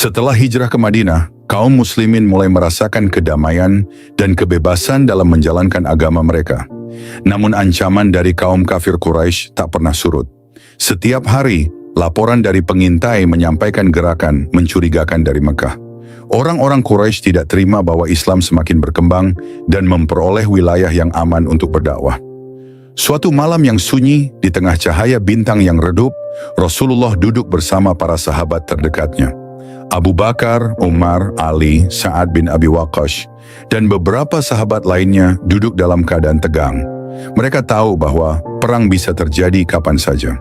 Setelah hijrah ke Madinah, kaum muslimin mulai merasakan kedamaian dan kebebasan dalam menjalankan agama mereka. Namun ancaman dari kaum kafir Quraisy tak pernah surut. Setiap hari, laporan dari pengintai menyampaikan gerakan mencurigakan dari Mekah. Orang-orang Quraisy tidak terima bahwa Islam semakin berkembang dan memperoleh wilayah yang aman untuk berdakwah. Suatu malam yang sunyi, di tengah cahaya bintang yang redup, Rasulullah duduk bersama para sahabat terdekatnya. Abu Bakar, Umar, Ali, Sa'ad bin Abi Waqqas, dan beberapa sahabat lainnya duduk dalam keadaan tegang. Mereka tahu bahwa perang bisa terjadi kapan saja.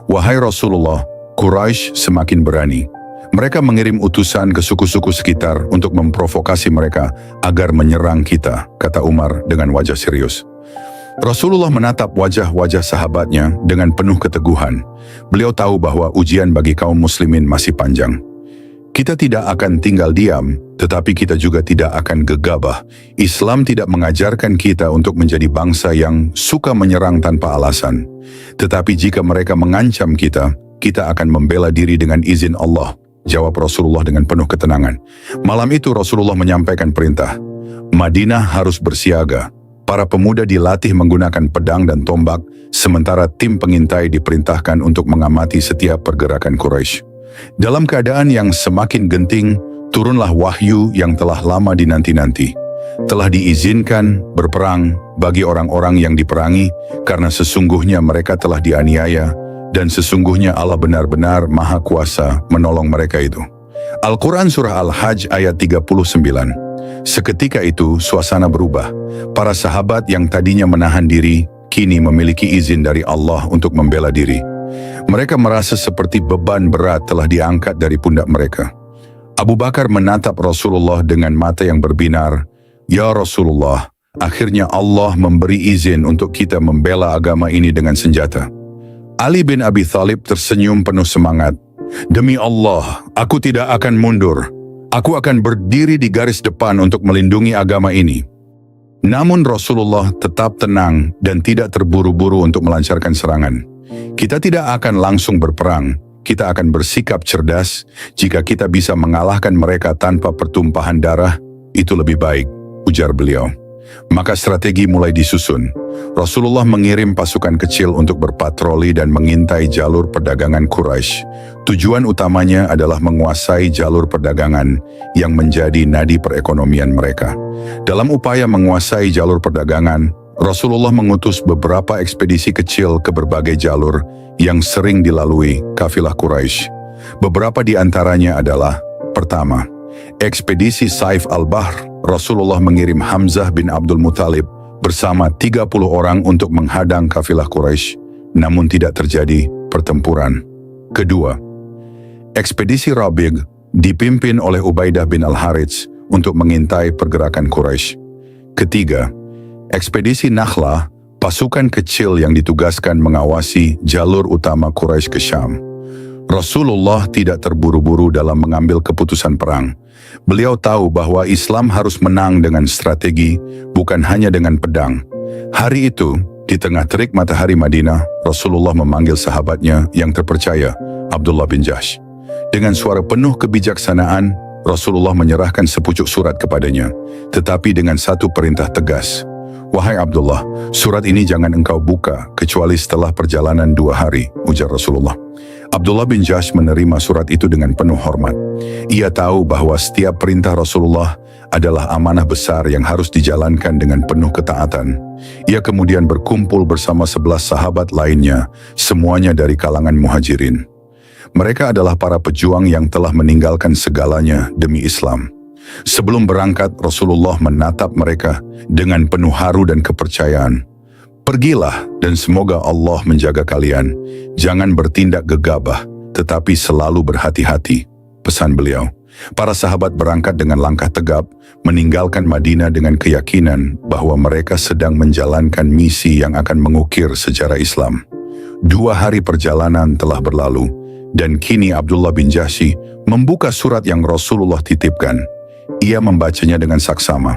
Wahai Rasulullah, Quraisy semakin berani. Mereka mengirim utusan ke suku-suku sekitar untuk memprovokasi mereka agar menyerang kita, kata Umar dengan wajah serius. Rasulullah menatap wajah-wajah sahabatnya dengan penuh keteguhan. Beliau tahu bahwa ujian bagi kaum muslimin masih panjang. Kita tidak akan tinggal diam, tetapi kita juga tidak akan gegabah. Islam tidak mengajarkan kita untuk menjadi bangsa yang suka menyerang tanpa alasan. Tetapi jika mereka mengancam kita, kita akan membela diri dengan izin Allah, jawab Rasulullah dengan penuh ketenangan. Malam itu Rasulullah menyampaikan perintah, Madinah harus bersiaga. Para pemuda dilatih menggunakan pedang dan tombak, sementara tim pengintai diperintahkan untuk mengamati setiap pergerakan Quraisy. Dalam keadaan yang semakin genting, turunlah wahyu yang telah lama dinanti-nanti. Telah diizinkan berperang bagi orang-orang yang diperangi, karena sesungguhnya mereka telah dianiaya, dan sesungguhnya Allah benar-benar Maha Kuasa menolong mereka itu. Al-Quran Surah Al-Hajj ayat 39. Seketika itu suasana berubah. Para sahabat yang tadinya menahan diri, kini memiliki izin dari Allah untuk membela diri. Mereka merasa seperti beban berat telah diangkat dari pundak mereka. Abu Bakar menatap Rasulullah dengan mata yang berbinar. Ya Rasulullah, akhirnya Allah memberi izin untuk kita membela agama ini dengan senjata. Ali bin Abi Thalib tersenyum penuh semangat. Demi Allah, aku tidak akan mundur. Aku akan berdiri di garis depan untuk melindungi agama ini. Namun Rasulullah tetap tenang dan tidak terburu-buru untuk melancarkan serangan. Kita tidak akan langsung berperang, kita akan bersikap cerdas. Jika kita bisa mengalahkan mereka tanpa pertumpahan darah, itu lebih baik, ujar beliau. Maka strategi mulai disusun. Rasulullah mengirim pasukan kecil untuk berpatroli dan mengintai jalur perdagangan Quraisy. Tujuan utamanya adalah menguasai jalur perdagangan yang menjadi nadi perekonomian mereka. Dalam upaya menguasai jalur perdagangan, Rasulullah mengutus beberapa ekspedisi kecil ke berbagai jalur yang sering dilalui kafilah Quraisy. Beberapa di antaranya adalah: pertama, ekspedisi Saif al-Bahr. Rasulullah mengirim Hamzah bin Abdul Muthalib bersama 30 orang untuk menghadang kafilah Quraisy, namun tidak terjadi pertempuran. Kedua, ekspedisi Rabiq dipimpin oleh Ubaidah bin Al-Harits untuk mengintai pergerakan Quraisy. Ketiga, ekspedisi Nakhlah, pasukan kecil yang ditugaskan mengawasi jalur utama Quraisy ke Syam. Rasulullah tidak terburu-buru dalam mengambil keputusan perang. Beliau tahu bahwa Islam harus menang dengan strategi, bukan hanya dengan pedang. Hari itu, di tengah terik matahari Madinah, Rasulullah memanggil sahabatnya yang terpercaya, Abdullah bin Jahsh. Dengan suara penuh kebijaksanaan, Rasulullah menyerahkan sepucuk surat kepadanya, tetapi dengan satu perintah tegas. Wahai Abdullah, surat ini jangan engkau buka kecuali setelah perjalanan 2 hari, ujar Rasulullah. Abdullah bin Jahsh menerima surat itu dengan penuh hormat. Ia tahu bahwa setiap perintah Rasulullah adalah amanah besar yang harus dijalankan dengan penuh ketaatan. Ia kemudian berkumpul bersama 11 sahabat lainnya, semuanya dari kalangan muhajirin. Mereka adalah para pejuang yang telah meninggalkan segalanya demi Islam. Sebelum berangkat, Rasulullah menatap mereka dengan penuh haru dan kepercayaan. Pergilah dan semoga Allah menjaga kalian. Jangan bertindak gegabah, tetapi selalu berhati-hati, pesan beliau. Para sahabat berangkat dengan langkah tegap, meninggalkan Madinah dengan keyakinan bahwa mereka sedang menjalankan misi yang akan mengukir sejarah Islam. 2 hari perjalanan telah berlalu, dan kini Abdullah bin Jahsh membuka surat yang Rasulullah titipkan. Ia membacanya dengan saksama.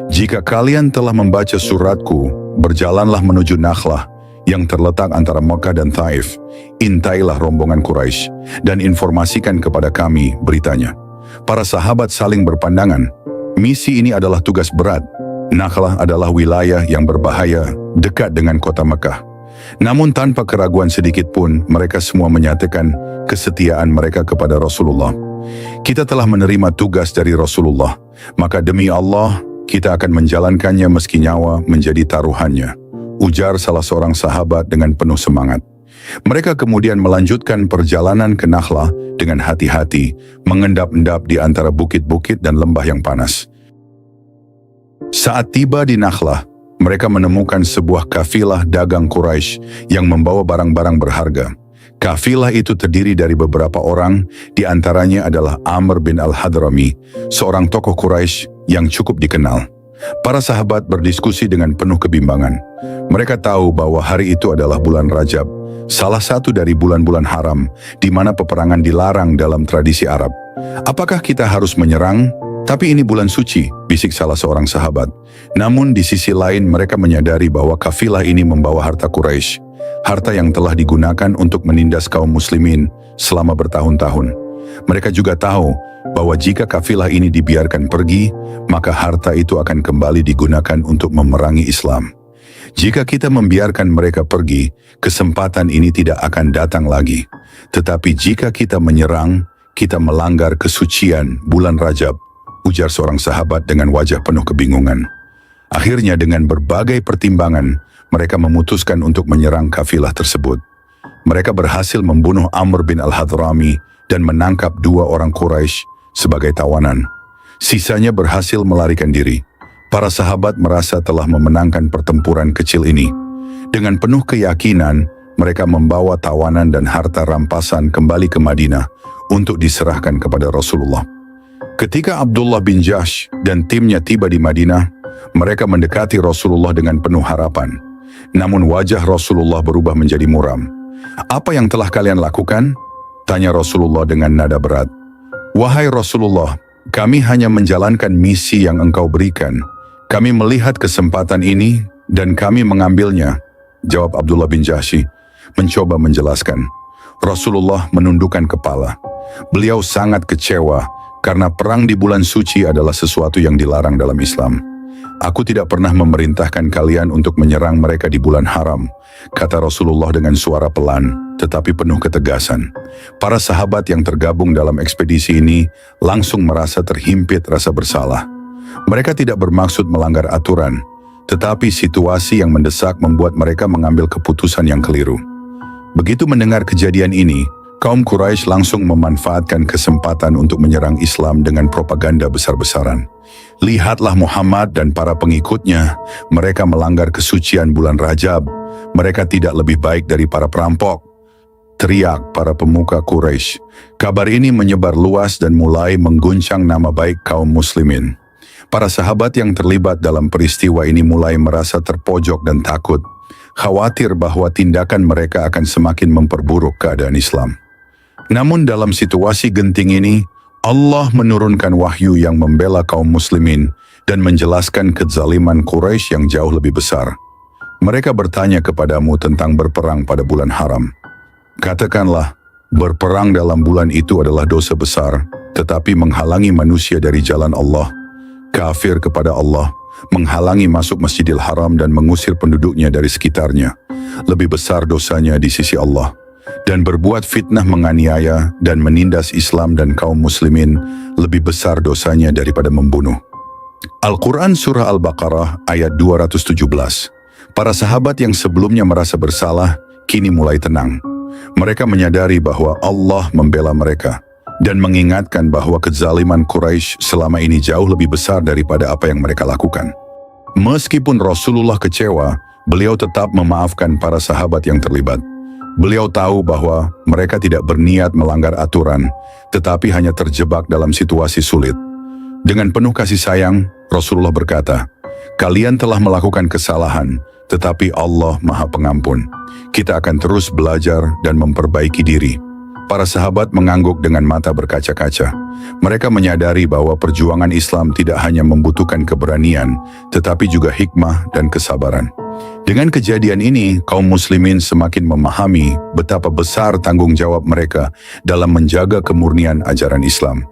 Jika kalian telah membaca suratku, berjalanlah menuju Nakhlah yang terletak antara Mekah dan Taif. Intailah rombongan Quraisy dan informasikan kepada kami beritanya. Para sahabat saling berpandangan. Misi ini adalah tugas berat. Nakhlah adalah wilayah yang berbahaya, dekat dengan kota Mekah. Namun tanpa keraguan sedikit pun, mereka semua menyatakan kesetiaan mereka kepada Rasulullah. Kita telah menerima tugas dari Rasulullah, maka demi Allah, kita akan menjalankannya meski nyawa menjadi taruhannya, ujar salah seorang sahabat dengan penuh semangat. Mereka kemudian melanjutkan perjalanan ke Nakhlah dengan hati-hati, mengendap-endap di antara bukit-bukit dan lembah yang panas. Saat tiba di Nakhlah, mereka menemukan sebuah kafilah dagang Quraisy yang membawa barang-barang berharga. Kafilah itu terdiri dari beberapa orang, di antaranya adalah Amr bin Al-Hadrami, seorang tokoh Quraisy yang cukup dikenal. Para sahabat berdiskusi dengan penuh kebimbangan. Mereka tahu bahwa hari itu adalah bulan Rajab, salah satu dari bulan-bulan haram, di mana peperangan dilarang dalam tradisi Arab. Apakah kita harus menyerang? Tapi ini bulan suci, bisik salah seorang sahabat. Namun di sisi lain mereka menyadari bahwa kafilah ini membawa harta Quraisy, harta yang telah digunakan untuk menindas kaum muslimin selama bertahun-tahun. Mereka juga tahu bahwa jika kafilah ini dibiarkan pergi, maka harta itu akan kembali digunakan untuk memerangi Islam. Jika kita membiarkan mereka pergi, kesempatan ini tidak akan datang lagi. Tetapi jika kita menyerang, kita melanggar kesucian bulan Rajab, ujar seorang sahabat dengan wajah penuh kebingungan. Akhirnya dengan berbagai pertimbangan, mereka memutuskan untuk menyerang kafilah tersebut. Mereka berhasil membunuh Amr bin Al-Hadrami dan menangkap 2 orang Quraisy sebagai tawanan. Sisanya berhasil melarikan diri. Para sahabat merasa telah memenangkan pertempuran kecil ini. Dengan penuh keyakinan, mereka membawa tawanan dan harta rampasan kembali ke Madinah untuk diserahkan kepada Rasulullah. Ketika Abdullah bin Jahsh dan timnya tiba di Madinah, mereka mendekati Rasulullah dengan penuh harapan. Namun wajah Rasulullah berubah menjadi muram. "Apa yang telah kalian lakukan?" tanya Rasulullah dengan nada berat. "Wahai Rasulullah, kami hanya menjalankan misi yang engkau berikan. Kami melihat kesempatan ini dan kami mengambilnya," jawab Abdullah bin Jahsh, mencoba menjelaskan. Rasulullah menundukkan kepala. Beliau sangat kecewa karena perang di bulan suci adalah sesuatu yang dilarang dalam Islam. "Aku tidak pernah memerintahkan kalian untuk menyerang mereka di bulan haram," kata Rasulullah dengan suara pelan tetapi penuh ketegasan. Para sahabat yang tergabung dalam ekspedisi ini langsung merasa terhimpit rasa bersalah. Mereka tidak bermaksud melanggar aturan, tetapi situasi yang mendesak membuat mereka mengambil keputusan yang keliru. Begitu mendengar kejadian ini, kaum Quraisy langsung memanfaatkan kesempatan untuk menyerang Islam dengan propaganda besar-besaran. "Lihatlah Muhammad dan para pengikutnya, mereka melanggar kesucian bulan Rajab. Mereka tidak lebih baik dari para perampok," teriak para pemuka Quraisy. Kabar ini menyebar luas dan mulai mengguncang nama baik kaum muslimin. Para sahabat yang terlibat dalam peristiwa ini mulai merasa terpojok dan takut, khawatir bahwa tindakan mereka akan semakin memperburuk keadaan Islam. Namun dalam situasi genting ini, Allah menurunkan wahyu yang membela kaum muslimin dan menjelaskan kezaliman Quraisy yang jauh lebih besar. Mereka bertanya kepadamu tentang berperang pada bulan haram. Katakanlah, berperang dalam bulan itu adalah dosa besar, tetapi menghalangi manusia dari jalan Allah, kafir kepada Allah, menghalangi masuk Masjidil Haram dan mengusir penduduknya dari sekitarnya, lebih besar dosanya di sisi Allah. Dan berbuat fitnah menganiaya dan menindas Islam dan kaum muslimin lebih besar dosanya daripada membunuh. Al-Quran Surah Al-Baqarah ayat 217. Para sahabat yang sebelumnya merasa bersalah, kini mulai tenang. Mereka menyadari bahwa Allah membela mereka dan mengingatkan bahwa kezaliman Quraisy selama ini jauh lebih besar daripada apa yang mereka lakukan. Meskipun Rasulullah kecewa, beliau tetap memaafkan para sahabat yang terlibat. Beliau tahu bahwa mereka tidak berniat melanggar aturan, tetapi hanya terjebak dalam situasi sulit. Dengan penuh kasih sayang, Rasulullah berkata, "Kalian telah melakukan kesalahan, tetapi Allah Maha Pengampun. Kita akan terus belajar dan memperbaiki diri." Para sahabat mengangguk dengan mata berkaca-kaca. Mereka menyadari bahwa perjuangan Islam tidak hanya membutuhkan keberanian, tetapi juga hikmah dan kesabaran. Dengan kejadian ini, kaum muslimin semakin memahami betapa besar tanggung jawab mereka dalam menjaga kemurnian ajaran Islam.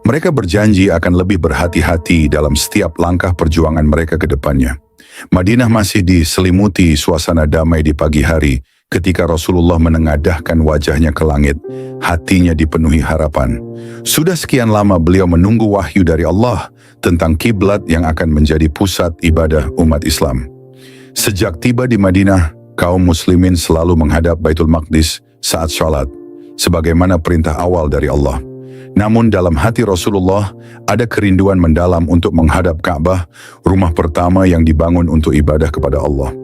Mereka berjanji akan lebih berhati-hati dalam setiap langkah perjuangan mereka ke depannya. Madinah masih diselimuti suasana damai di pagi hari ketika Rasulullah menengadahkan wajahnya ke langit. Hatinya dipenuhi harapan. Sudah sekian lama beliau menunggu wahyu dari Allah tentang kiblat yang akan menjadi pusat ibadah umat Islam. Sejak tiba di Madinah, kaum muslimin selalu menghadap Baitul Maqdis saat sholat, sebagaimana perintah awal dari Allah. Namun dalam hati Rasulullah ada kerinduan mendalam untuk menghadap Ka'bah, rumah pertama yang dibangun untuk ibadah kepada Allah.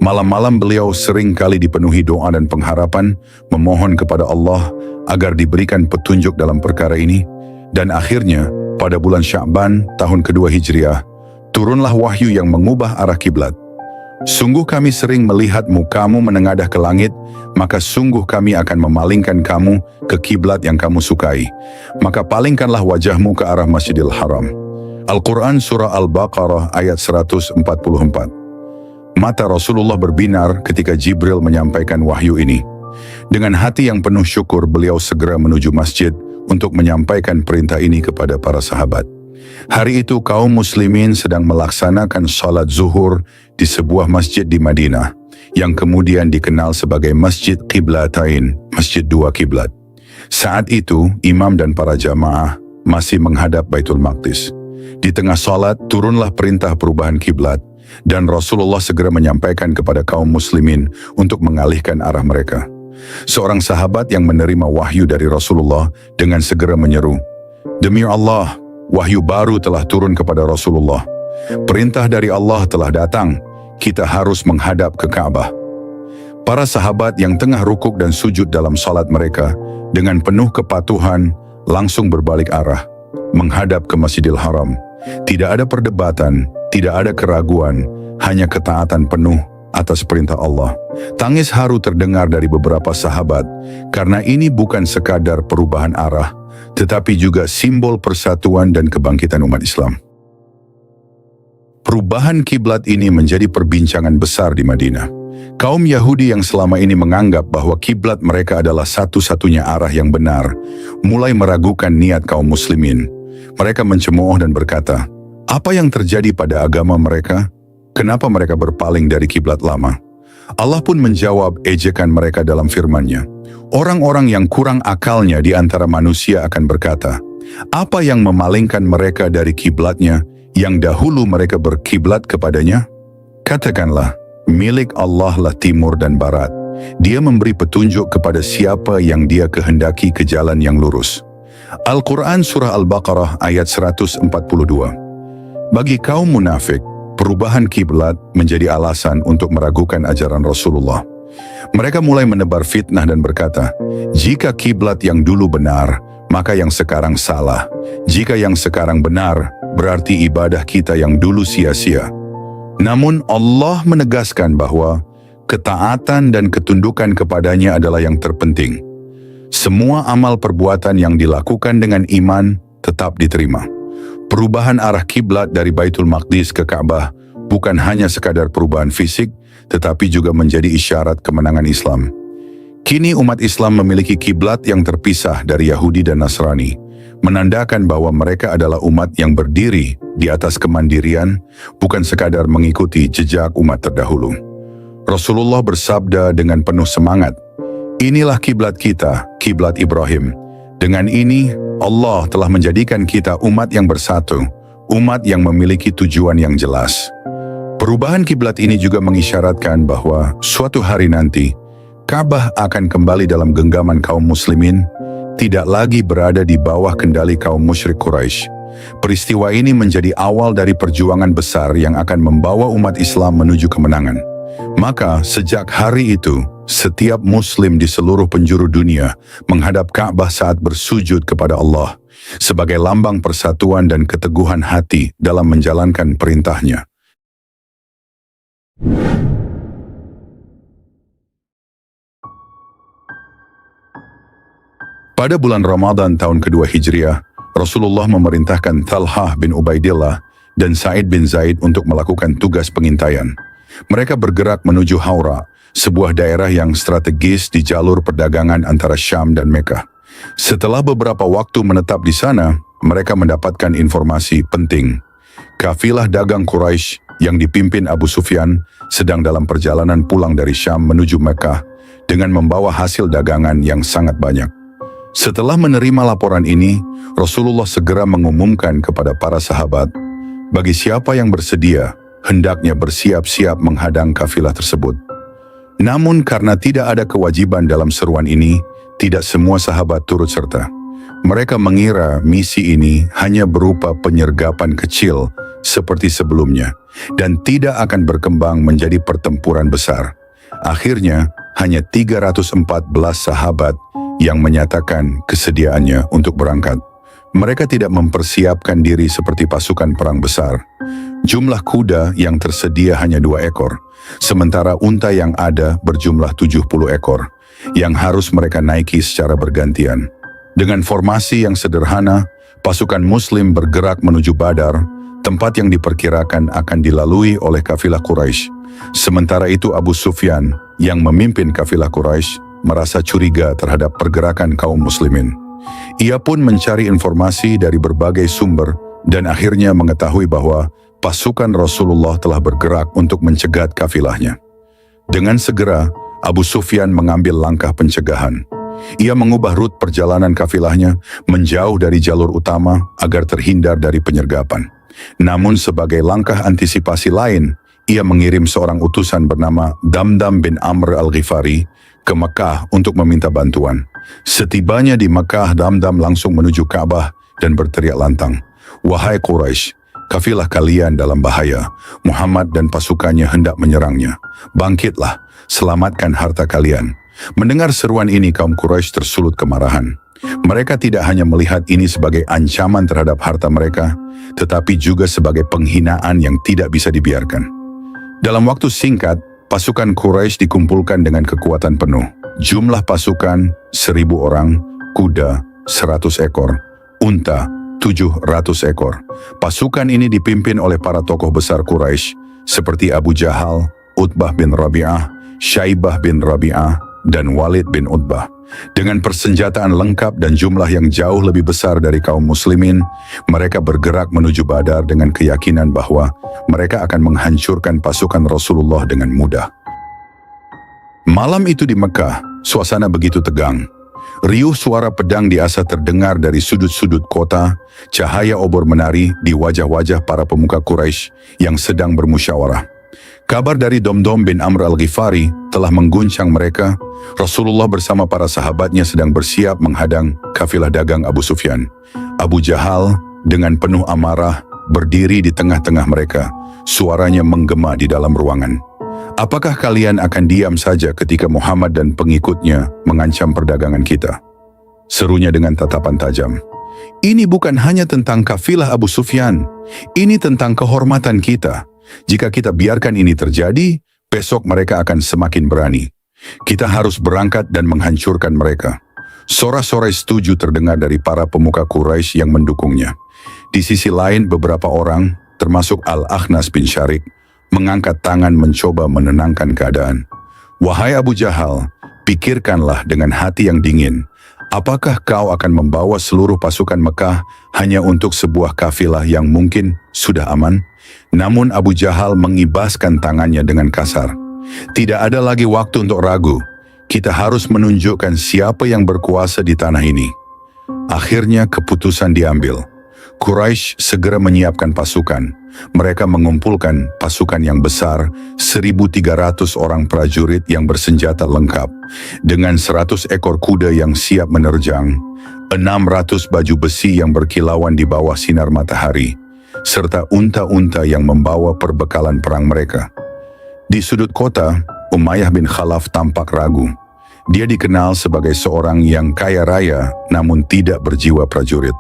Malam-malam beliau sering kali dipenuhi doa dan pengharapan, memohon kepada Allah agar diberikan petunjuk dalam perkara ini. Dan akhirnya, pada bulan Sya'ban tahun kedua Hijriah, turunlah wahyu yang mengubah arah kiblat. Sungguh kami sering melihat mukamu menengadah ke langit, maka sungguh kami akan memalingkan kamu ke kiblat yang kamu sukai. Maka palingkanlah wajahmu ke arah Masjidil Haram. Al-Quran Surah Al-Baqarah ayat 144. Mata Rasulullah berbinar ketika Jibril menyampaikan wahyu ini. Dengan hati yang penuh syukur, beliau segera menuju masjid untuk menyampaikan perintah ini kepada para sahabat. Hari itu kaum muslimin sedang melaksanakan salat zuhur di sebuah masjid di Madinah, yang kemudian dikenal sebagai Masjid Qiblatain, Masjid Dua Kiblat. Saat itu, imam dan para jamaah masih menghadap Baitul Maqdis. Di tengah salat, turunlah perintah perubahan kiblat, dan Rasulullah segera menyampaikan kepada kaum muslimin untuk mengalihkan arah mereka. Seorang sahabat yang menerima wahyu dari Rasulullah dengan segera menyeru, "Demi Allah, wahyu baru telah turun kepada Rasulullah. Perintah dari Allah telah datang, kita harus menghadap ke Ka'bah." Para sahabat yang tengah rukuk dan sujud dalam salat mereka, dengan penuh kepatuhan, langsung berbalik arah, menghadap ke Masjidil Haram. Tidak ada perdebatan, tidak ada keraguan, hanya ketaatan penuh atas perintah Allah. Tangis haru terdengar dari beberapa sahabat, karena ini bukan sekadar perubahan arah, tetapi juga simbol persatuan dan kebangkitan umat Islam. Perubahan kiblat ini menjadi perbincangan besar di Madinah. Kaum Yahudi yang selama ini menganggap bahwa kiblat mereka adalah satu-satunya arah yang benar, mulai meragukan niat kaum muslimin. Mereka mencemooh dan berkata, "Apa yang terjadi pada agama mereka? Kenapa mereka berpaling dari kiblat lama?" Allah pun menjawab ejekan mereka dalam firman-Nya. Orang-orang yang kurang akalnya di antara manusia akan berkata, "Apa yang memalingkan mereka dari kiblatnya yang dahulu mereka berkiblat kepadanya?" Katakanlah, milik Allah lah timur dan barat. Dia memberi petunjuk kepada siapa yang Dia kehendaki ke jalan yang lurus. Al-Quran Surah Al-Baqarah ayat 142. Bagi kaum munafik, perubahan kiblat menjadi alasan untuk meragukan ajaran Rasulullah. Mereka mulai menebar fitnah dan berkata, "Jika kiblat yang dulu benar, maka yang sekarang salah. Jika yang sekarang benar, berarti ibadah kita yang dulu sia-sia." Namun Allah menegaskan bahwa ketaatan dan ketundukan kepadanya adalah yang terpenting. Semua amal perbuatan yang dilakukan dengan iman tetap diterima. Perubahan arah kiblat dari Baitul Maqdis ke Ka'bah bukan hanya sekadar perubahan fisik, tetapi juga menjadi isyarat kemenangan Islam. Kini umat Islam memiliki kiblat yang terpisah dari Yahudi dan Nasrani, menandakan bahwa mereka adalah umat yang berdiri di atas kemandirian, bukan sekadar mengikuti jejak umat terdahulu. Rasulullah bersabda dengan penuh semangat, "Inilah kiblat kita, kiblat Ibrahim. Dengan ini, Allah telah menjadikan kita umat yang bersatu, umat yang memiliki tujuan yang jelas." Perubahan kiblat ini juga mengisyaratkan bahwa suatu hari nanti, Ka'bah akan kembali dalam genggaman kaum muslimin, tidak lagi berada di bawah kendali kaum musyrik Quraisy. Peristiwa ini menjadi awal dari perjuangan besar yang akan membawa umat Islam menuju kemenangan. Maka sejak hari itu, setiap muslim di seluruh penjuru dunia menghadap Ka'bah saat bersujud kepada Allah, sebagai lambang persatuan dan keteguhan hati dalam menjalankan perintahnya. Pada bulan Ramadan tahun kedua Hijriah, Rasulullah memerintahkan Talhah bin Ubaidillah dan Sa'id bin Zaid untuk melakukan tugas pengintaian. Mereka bergerak menuju Haura, sebuah daerah yang strategis di jalur perdagangan antara Syam dan Mekah. Setelah beberapa waktu menetap di sana, mereka mendapatkan informasi penting. Kafilah dagang Quraisy yang dipimpin Abu Sufyan sedang dalam perjalanan pulang dari Syam menuju Mekah dengan membawa hasil dagangan yang sangat banyak. Setelah menerima laporan ini, Rasulullah segera mengumumkan kepada para sahabat, bagi siapa yang bersedia, hendaknya bersiap-siap menghadang kafilah tersebut. Namun karena tidak ada kewajiban dalam seruan ini, tidak semua sahabat turut serta. Mereka mengira misi ini hanya berupa penyergapan kecil seperti sebelumnya dan tidak akan berkembang menjadi pertempuran besar. Akhirnya, hanya 314 sahabat yang menyatakan kesediaannya untuk berangkat. Mereka tidak mempersiapkan diri seperti pasukan perang besar. Jumlah kuda yang tersedia hanya 2 ekor, sementara unta yang ada berjumlah 70 ekor, yang harus mereka naiki secara bergantian. Dengan formasi yang sederhana, pasukan Muslim bergerak menuju Badar, tempat yang diperkirakan akan dilalui oleh kafilah Quraisy. Sementara itu Abu Sufyan, yang memimpin kafilah Quraisy, merasa curiga terhadap pergerakan kaum muslimin. Ia pun mencari informasi dari berbagai sumber dan akhirnya mengetahui bahwa pasukan Rasulullah telah bergerak untuk mencegat kafilahnya. Dengan segera, Abu Sufyan mengambil langkah pencegahan. Ia mengubah rute perjalanan kafilahnya menjauh dari jalur utama agar terhindar dari penyergapan. Namun sebagai langkah antisipasi lain, ia mengirim seorang utusan bernama Damdam bin Amr al-Ghifari ke Mekah untuk meminta bantuan. Setibanya di Mekah, Damdam langsung menuju Ka'bah dan berteriak lantang, "Wahai Quraisy, kafilah kalian dalam bahaya. Muhammad dan pasukannya hendak menyerangnya. Bangkitlah, selamatkan harta kalian." Mendengar seruan ini, kaum Quraisy tersulut kemarahan. Mereka tidak hanya melihat ini sebagai ancaman terhadap harta mereka, tetapi juga sebagai penghinaan yang tidak bisa dibiarkan. Dalam waktu singkat, pasukan Quraisy dikumpulkan dengan kekuatan penuh. Jumlah pasukan 1.000 orang, kuda 100 ekor, unta 700 ekor. Pasukan ini dipimpin oleh para tokoh besar Quraisy seperti Abu Jahal, Utbah bin Rabi'ah, Syaibah bin Rabi'ah, dan Walid bin Utbah. Dengan persenjataan lengkap dan jumlah yang jauh lebih besar dari kaum muslimin, mereka bergerak menuju Badar dengan keyakinan bahwa mereka akan menghancurkan pasukan Rasulullah dengan mudah. Malam itu di Mekah, suasana begitu tegang. Riuh suara pedang diasa terdengar dari sudut-sudut kota, cahaya obor menari di wajah-wajah para pemuka Quraisy yang sedang bermusyawarah. Kabar dari Damdam bin Amr al-Ghifari telah mengguncang mereka. Rasulullah bersama para sahabatnya sedang bersiap menghadang kafilah dagang Abu Sufyan. Abu Jahal dengan penuh amarah berdiri di tengah-tengah mereka. Suaranya menggema di dalam ruangan. "Apakah kalian akan diam saja ketika Muhammad dan pengikutnya mengancam perdagangan kita?" serunya dengan tatapan tajam. "Ini bukan hanya tentang kafilah Abu Sufyan, ini tentang kehormatan kita. Jika kita biarkan ini terjadi, besok mereka akan semakin berani. Kita harus berangkat dan menghancurkan mereka." Sorak-sorai setuju terdengar dari para pemuka Quraisy yang mendukungnya. Di sisi lain, beberapa orang, termasuk Al-Akhnas bin Syarik, mengangkat tangan mencoba menenangkan keadaan. "Wahai Abu Jahal, pikirkanlah dengan hati yang dingin. Apakah kau akan membawa seluruh pasukan Mekah hanya untuk sebuah kafilah yang mungkin sudah aman?" Namun Abu Jahal mengibaskan tangannya dengan kasar. "Tidak ada lagi waktu untuk ragu. Kita harus menunjukkan siapa yang berkuasa di tanah ini." Akhirnya keputusan diambil. Quraisy segera menyiapkan pasukan. Mereka mengumpulkan pasukan yang besar, 1.300 orang prajurit yang bersenjata lengkap, dengan 100 ekor kuda yang siap menerjang, 600 baju besi yang berkilauan di bawah sinar matahari, serta unta-unta yang membawa perbekalan perang mereka. Di sudut kota, Umayyah bin Khalaf tampak ragu. Dia dikenal sebagai seorang yang kaya raya namun tidak berjiwa prajurit.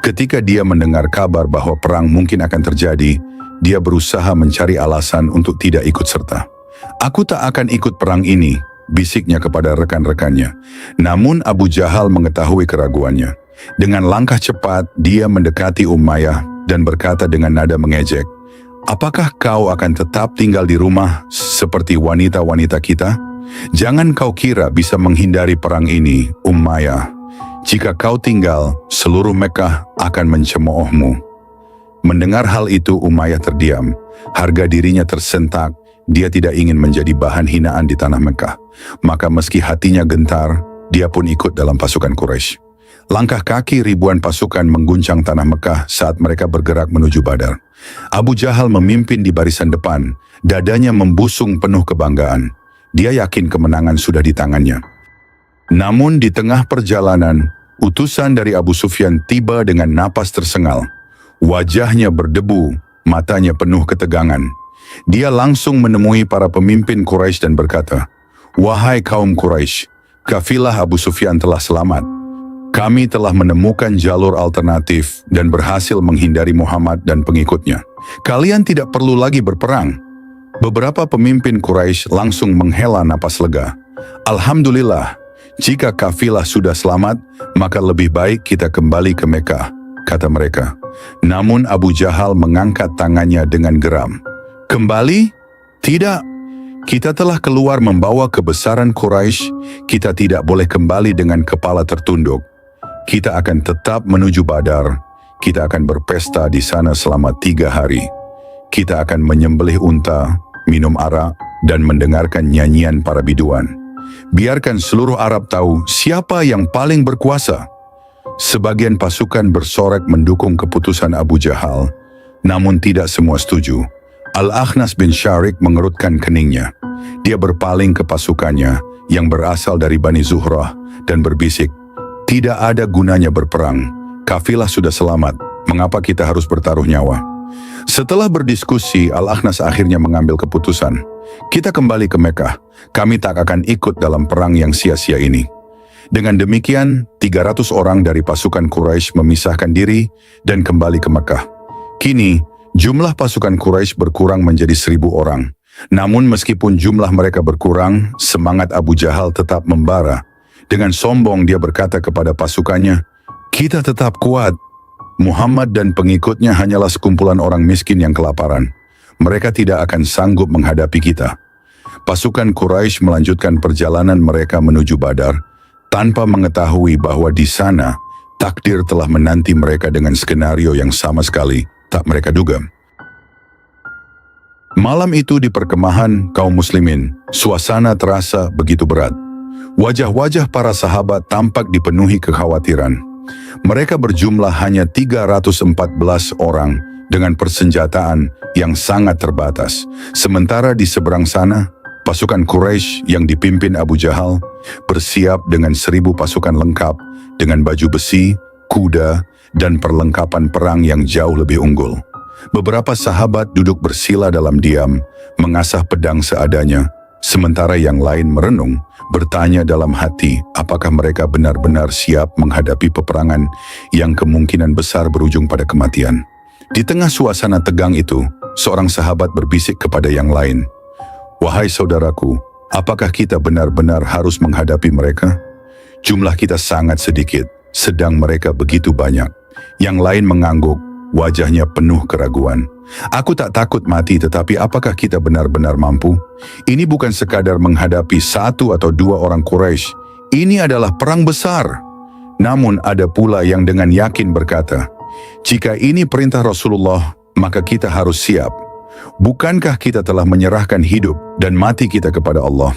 Ketika dia mendengar kabar bahwa perang mungkin akan terjadi, dia berusaha mencari alasan untuk tidak ikut serta. "Aku tak akan ikut perang ini," bisiknya kepada rekan-rekannya. Namun Abu Jahal mengetahui keraguannya. Dengan langkah cepat, dia mendekati Umayyah dan berkata dengan nada mengejek, "Apakah kau akan tetap tinggal di rumah seperti wanita-wanita kita? Jangan kau kira bisa menghindari perang ini, Umayyah. Jika kau tinggal, seluruh Mekah akan mencemoohmu. Mendengar hal itu, Umayyah terdiam. Harga dirinya tersentak. Dia tidak ingin menjadi bahan hinaan di tanah Mekah. Maka meski hatinya gentar, dia pun ikut dalam pasukan Quraisy. Langkah kaki ribuan pasukan mengguncang tanah Mekah saat mereka bergerak menuju Badar. Abu Jahal memimpin di barisan depan. Dadanya membusung penuh kebanggaan. Dia yakin kemenangan sudah di tangannya. Namun di tengah perjalanan, utusan dari Abu Sufyan tiba dengan napas tersengal. Wajahnya berdebu, matanya penuh ketegangan. Dia langsung menemui para pemimpin Quraisy dan berkata, "Wahai kaum Quraisy, kafilah Abu Sufyan telah selamat. Kami telah menemukan jalur alternatif dan berhasil menghindari Muhammad dan pengikutnya. Kalian tidak perlu lagi berperang." Beberapa pemimpin Quraisy langsung menghela napas lega. "Alhamdulillah, jika kafilah sudah selamat, maka lebih baik kita kembali ke Mekah," kata mereka. Namun Abu Jahal mengangkat tangannya dengan geram. "Kembali? Tidak. Kita telah keluar membawa kebesaran Quraisy. Kita tidak boleh kembali dengan kepala tertunduk. Kita akan tetap menuju Badar. Kita akan berpesta di sana selama 3 hari. Kita akan menyembelih unta, minum arak, dan mendengarkan nyanyian para biduan. Biarkan seluruh Arab tahu siapa yang paling berkuasa." Sebagian pasukan bersorak mendukung keputusan Abu Jahal, namun tidak semua setuju. Al-Akhnas bin Syarik mengerutkan keningnya. Dia berpaling ke pasukannya yang berasal dari Bani Zuhrah dan berbisik, "Tidak ada gunanya berperang. Kafilah sudah selamat. Mengapa kita harus bertaruh nyawa?" Setelah berdiskusi, Al-Akhnas akhirnya mengambil keputusan. "Kita kembali ke Mekah. Kami tak akan ikut dalam perang yang sia-sia ini." Dengan demikian, 300 orang dari pasukan Quraisy memisahkan diri dan kembali ke Mekah. Kini, jumlah pasukan Quraisy berkurang menjadi 1.000 orang. Namun meskipun jumlah mereka berkurang, semangat Abu Jahal tetap membara. Dengan sombong dia berkata kepada pasukannya, "Kita tetap kuat. Muhammad dan pengikutnya hanyalah sekumpulan orang miskin yang kelaparan. Mereka tidak akan sanggup menghadapi kita." Pasukan Quraisy melanjutkan perjalanan mereka menuju Badar, tanpa mengetahui bahwa di sana takdir telah menanti mereka dengan skenario yang sama sekali tak mereka duga. Malam itu di perkemahan kaum muslimin, suasana terasa begitu berat. Wajah-wajah para sahabat tampak dipenuhi kekhawatiran. Mereka berjumlah hanya 314 orang dengan persenjataan yang sangat terbatas. Sementara di seberang sana, pasukan Quraisy yang dipimpin Abu Jahal bersiap dengan 1.000 pasukan lengkap dengan baju besi, kuda, dan perlengkapan perang yang jauh lebih unggul. Beberapa sahabat duduk bersila dalam diam, mengasah pedang seadanya, sementara yang lain merenung, bertanya dalam hati apakah mereka benar-benar siap menghadapi peperangan yang kemungkinan besar berujung pada kematian. Di tengah suasana tegang itu, seorang sahabat berbisik kepada yang lain, "Wahai saudaraku, apakah kita benar-benar harus menghadapi mereka? Jumlah kita sangat sedikit, sedang mereka begitu banyak." Yang lain mengangguk, wajahnya penuh keraguan. "Aku tak takut mati, tetapi apakah kita benar-benar mampu? Ini bukan sekadar menghadapi 1 atau 2 orang Quraisy. Ini adalah perang besar." Namun ada pula yang dengan yakin berkata, "Jika ini perintah Rasulullah, maka kita harus siap. Bukankah kita telah menyerahkan hidup dan mati kita kepada Allah?"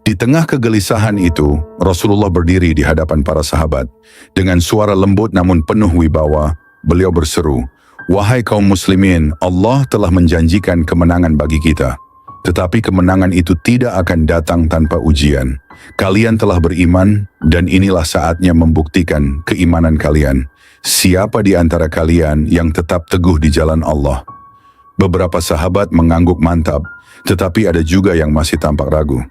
Di tengah kegelisahan itu, Rasulullah berdiri di hadapan para sahabat. Dengan suara lembut namun penuh wibawa, beliau berseru, "Wahai kaum muslimin, Allah telah menjanjikan kemenangan bagi kita. Tetapi kemenangan itu tidak akan datang tanpa ujian. Kalian telah beriman, dan inilah saatnya membuktikan keimanan kalian. Siapa di antara kalian yang tetap teguh di jalan Allah?" Beberapa sahabat mengangguk mantap, tetapi ada juga yang masih tampak ragu.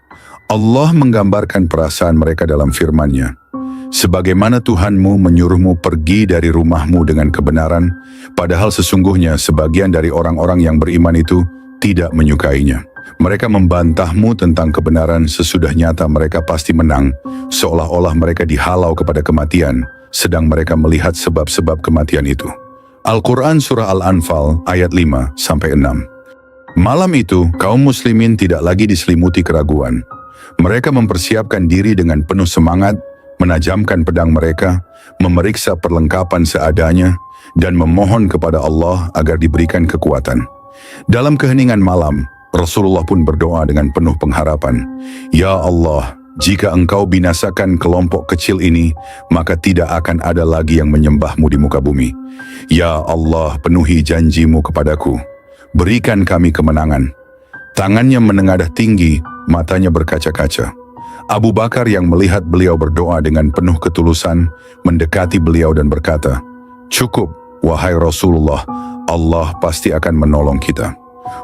Allah menggambarkan perasaan mereka dalam firman-Nya, "Sebagaimana Tuhanmu menyuruhmu pergi dari rumahmu dengan kebenaran, padahal sesungguhnya sebagian dari orang-orang yang beriman itu tidak menyukainya. Mereka membantahmu tentang kebenaran sesudah nyata mereka pasti menang, seolah-olah mereka dihalau kepada kematian, sedang mereka melihat sebab-sebab kematian itu." Al-Quran Surah Al-Anfal ayat 5-6. Malam itu, kaum muslimin tidak lagi diselimuti keraguan. Mereka mempersiapkan diri dengan penuh semangat, menajamkan pedang mereka, memeriksa perlengkapan seadanya, dan memohon kepada Allah agar diberikan kekuatan. Dalam keheningan malam, Rasulullah pun berdoa dengan penuh pengharapan, "Ya Allah, jika Engkau binasakan kelompok kecil ini, maka tidak akan ada lagi yang menyembahmu di muka bumi. Ya Allah, penuhi janjimu kepadaku. Berikan kami kemenangan." Tangannya menengadah tinggi, matanya berkaca-kaca. Abu Bakar yang melihat beliau berdoa dengan penuh ketulusan, mendekati beliau dan berkata, "Cukup, wahai Rasulullah, Allah pasti akan menolong kita."